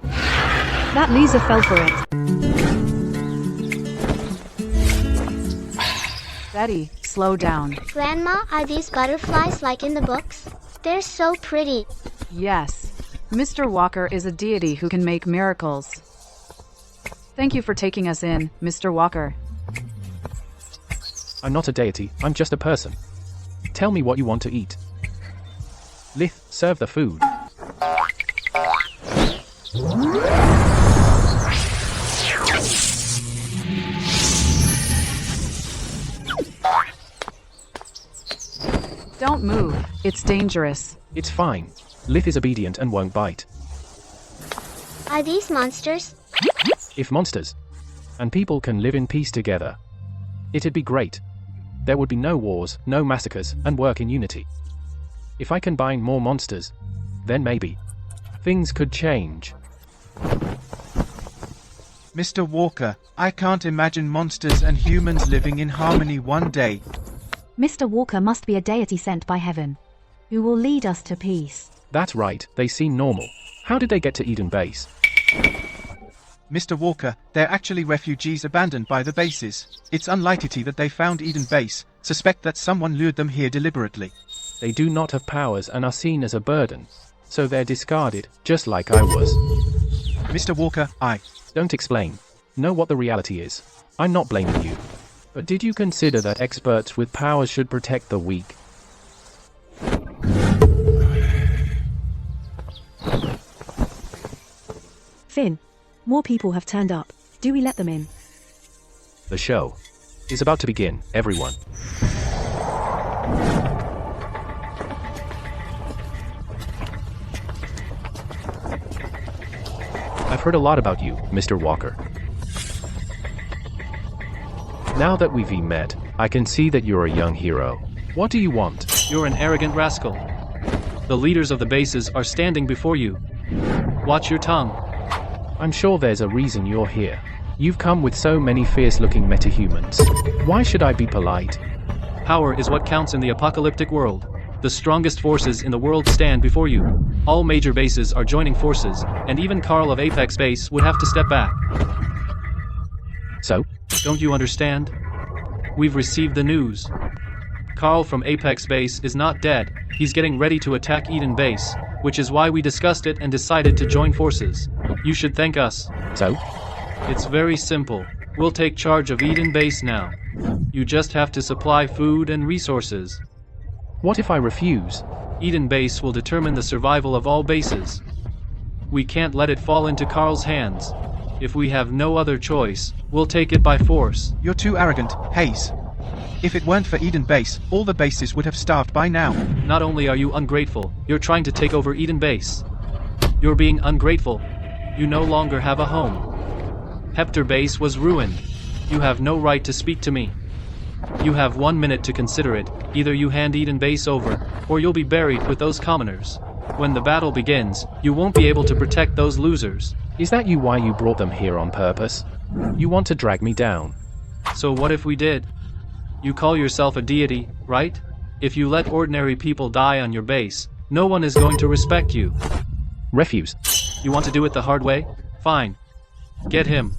That loser fell for it. Betty, slow down. Grandma, are these butterflies like in the books? They're so pretty. Yes. Mr. Walker is a deity who can make miracles. Thank you for taking us in, Mr. Walker. I'm not a deity, I'm just a person. Tell me what you want to eat. Lith, serve the food. Don't move. It's dangerous. It's fine. Lith is obedient and won't bite. Are these monsters? If monsters and people can live in peace together, it'd be great. There would be no wars, no massacres, and work in unity. If I combine more monsters, then maybe things could change. Mr. Walker, I can't imagine monsters and humans living in harmony one day. Mr. Walker must be a deity sent by heaven, who will lead us to peace. That's right, they seem normal. How did they get to Eden Base? Mr. Walker, they're actually refugees abandoned by the bases. It's unlikely that they found Eden Base. Suspect that someone lured them here deliberately. They do not have powers and are seen as a burden. So they're discarded, just like I was. Mr. Walker, Don't explain. Know what the reality is. I'm not blaming you. But did you consider that experts with powers should protect the weak? Finn, more people have turned up. Do we let them in? The show is about to begin, everyone. I've heard a lot about you, Mr. Walker. Now that we've met, I can see that you're a young hero. What do you want? You're an arrogant rascal. The leaders of the bases are standing before you. Watch your tongue. I'm sure there's a reason you're here. You've come with so many fierce-looking metahumans. Why should I be polite? Power is what counts in the apocalyptic world. The strongest forces in the world stand before you. All major bases are joining forces, and even Carl of Apex Base would have to step back. So? Don't you understand? We've received the news. Carl from Apex Base is not dead. He's getting ready to attack Eden Base, which is why we discussed it and decided to join forces. You should thank us. So? It's very simple. We'll take charge of Eden Base now. You just have to supply food and resources. What if I refuse? Eden Base will determine the survival of all bases. We can't let it fall into Carl's hands. If we have no other choice, we'll take it by force. You're too arrogant, Hayes. If it weren't for Eden Base, all the bases would have starved by now. Not only are you ungrateful, you're trying to take over Eden Base. You're being ungrateful. You no longer have a home. Hector Base was ruined. You have no right to speak to me. You have 1 minute to consider it. Either you hand Eden Base over, or you'll be buried with those commoners. When the battle begins, you won't be able to protect those losers. Is that why you brought them here on purpose? You want to drag me down? So what if we did? You call yourself a deity, right? If you let ordinary people die on your base, no one is going to respect you. Refuse. You want to do it the hard way? Fine. Get him.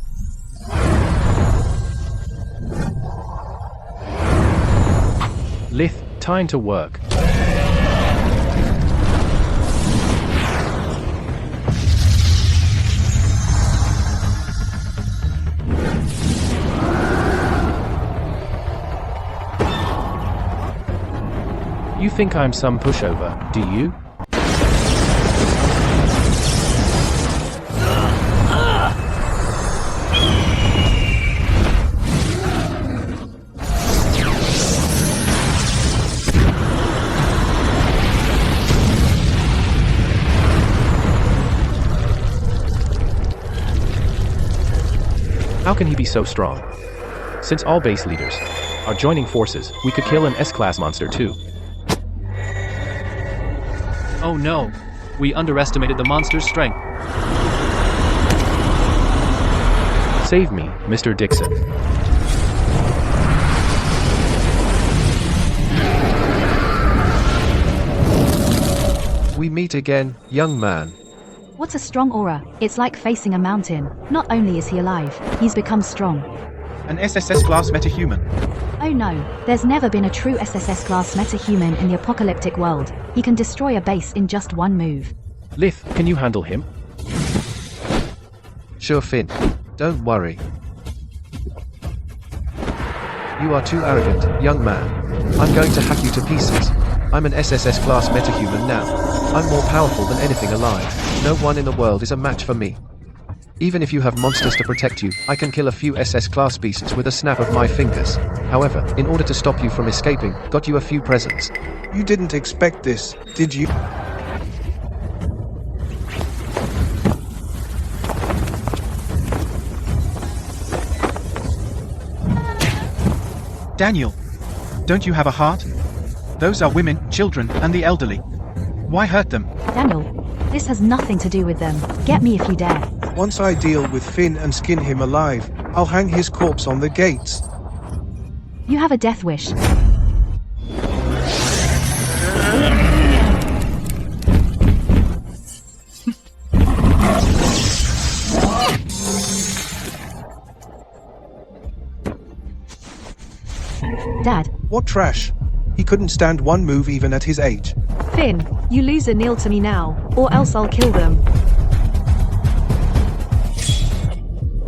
Lith, time to work. You think I'm some pushover, do you? How can he be so strong? Since all base leaders are joining forces, we could kill an S-class monster too. Oh no! We underestimated the monster's strength. Save me, Mr. Dixon. We meet again, young man. What a strong aura. It's like facing a mountain. Not only is he alive, he's become strong. An SSS class metahuman. Oh no, there's never been a true SSS class metahuman in the apocalyptic world. He can destroy a base in just one move. Lith, can you handle him? Sure, Finn. Don't worry. You are too arrogant, young man. I'm going to hack you to pieces. I'm an SSS class metahuman now. I'm more powerful than anything alive. No one in the world is a match for me. Even if you have monsters to protect you, I can kill a few SS class beasts with a snap of my fingers. However, in order to stop you from escaping, got you a few presents. You didn't expect this, did you? Daniel, don't you have a heart? Those are women, children, and the elderly. Why hurt them? Daniel, this has nothing to do with them. Get me if you dare. Once I deal with Finn and skin him alive, I'll hang his corpse on the gates. You have a death wish. Dad. What trash? He couldn't stand one move even at his age. Finn, you loser, kneel to me now, or else I'll kill them.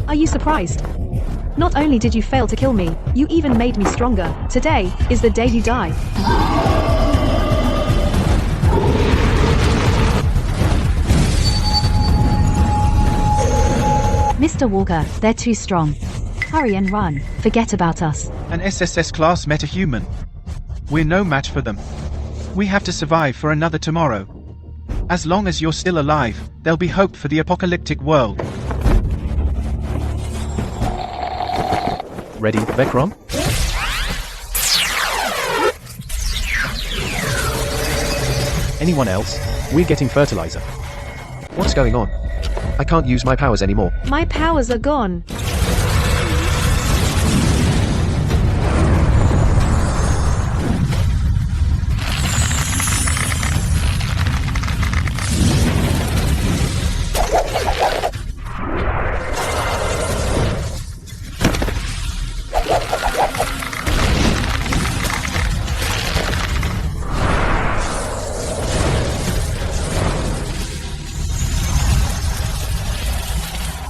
Are you surprised? Not only did you fail to kill me, you even made me stronger. Today is the day you die. Mr. Walker, they're too strong. Hurry and run. Forget about us. An SSS class metahuman. We're no match for them. We have to survive for another tomorrow. As long as you're still alive, there'll be hope for the apocalyptic world. Ready, Vecron? Anyone else? We're getting fertilizer. What's going on? I can't use my powers anymore. My powers are gone.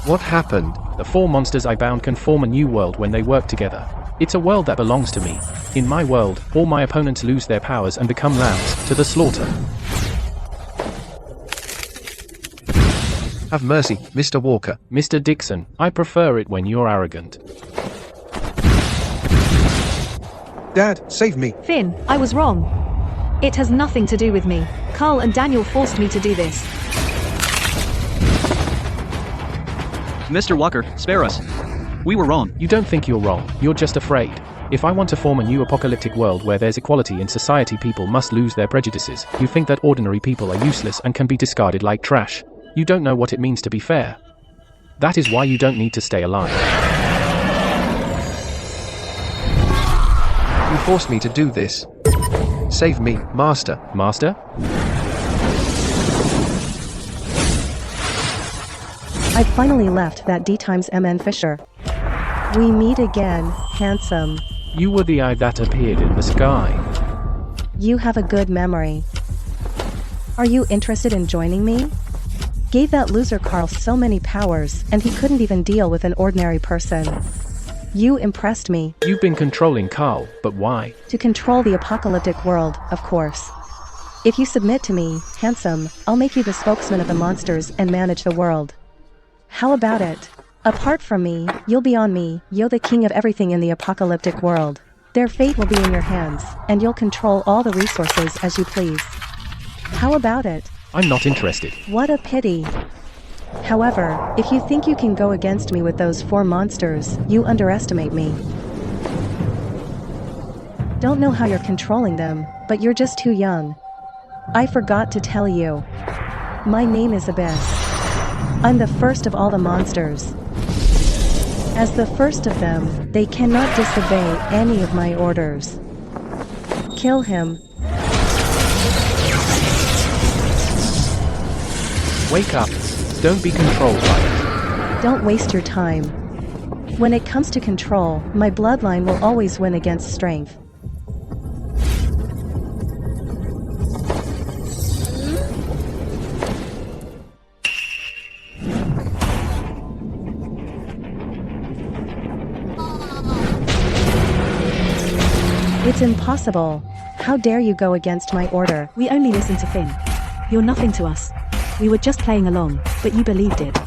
What happened? The 4 monsters I bound can form a new world when they work together. It's a world that belongs to me. In my world, all my opponents lose their powers and become lambs to the slaughter. Have mercy, Mr. Walker. Mr. Dixon, I prefer it when you're arrogant. Dad, save me. Finn, I was wrong. It has nothing to do with me. Carl and Daniel forced me to do this. Mr. Walker, spare us. We were wrong. You don't think you're wrong, you're just afraid. If I want to form a new apocalyptic world where there's equality in society, people must lose their prejudices. You think that ordinary people are useless and can be discarded like trash. You don't know what it means to be fair. That is why you don't need to stay alive. You forced me to do this. Save me, Master. Master? I finally left that D times MN Fisher. We meet again, handsome. You were the eye that appeared in the sky. You have a good memory. Are you interested in joining me? Gave that loser Carl so many powers, and he couldn't even deal with an ordinary person. You impressed me. You've been controlling Carl, but why? To control the apocalyptic world, of course. If you submit to me, handsome, I'll make you the spokesman of the monsters and manage the world. How about it? Apart from me, you'll be on me, you're the king of everything in the apocalyptic world. Their fate will be in your hands, and you'll control all the resources as you please. How about it? I'm not interested. What a pity. However, if you think you can go against me with those 4 monsters, you underestimate me. Don't know how you're controlling them, but you're just too young. I forgot to tell you. My name is Abyss. I'm the first of all the monsters. As the first of them, they cannot disobey any of my orders. Kill him. Wake up. Don't be controlled by it. Don't waste your time. When it comes to control, my bloodline will always win against strength. It's impossible. How dare you go against my order? We only listen to Finn. You're nothing to us. We were just playing along, but you believed it.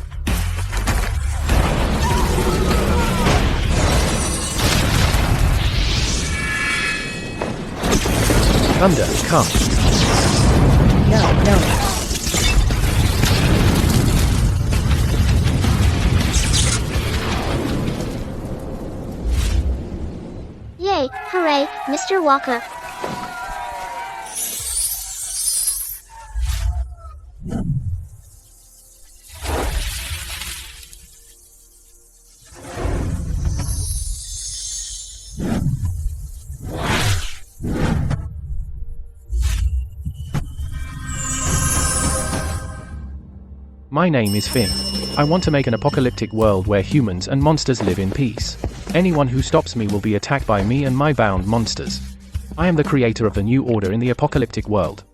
Thunder, come. No. Yay, hooray, Mr. Walker. My name is Finn. I want to make an apocalyptic world where humans and monsters live in peace. Anyone who stops me will be attacked by me and my bound monsters. I am the creator of the new order in the apocalyptic world.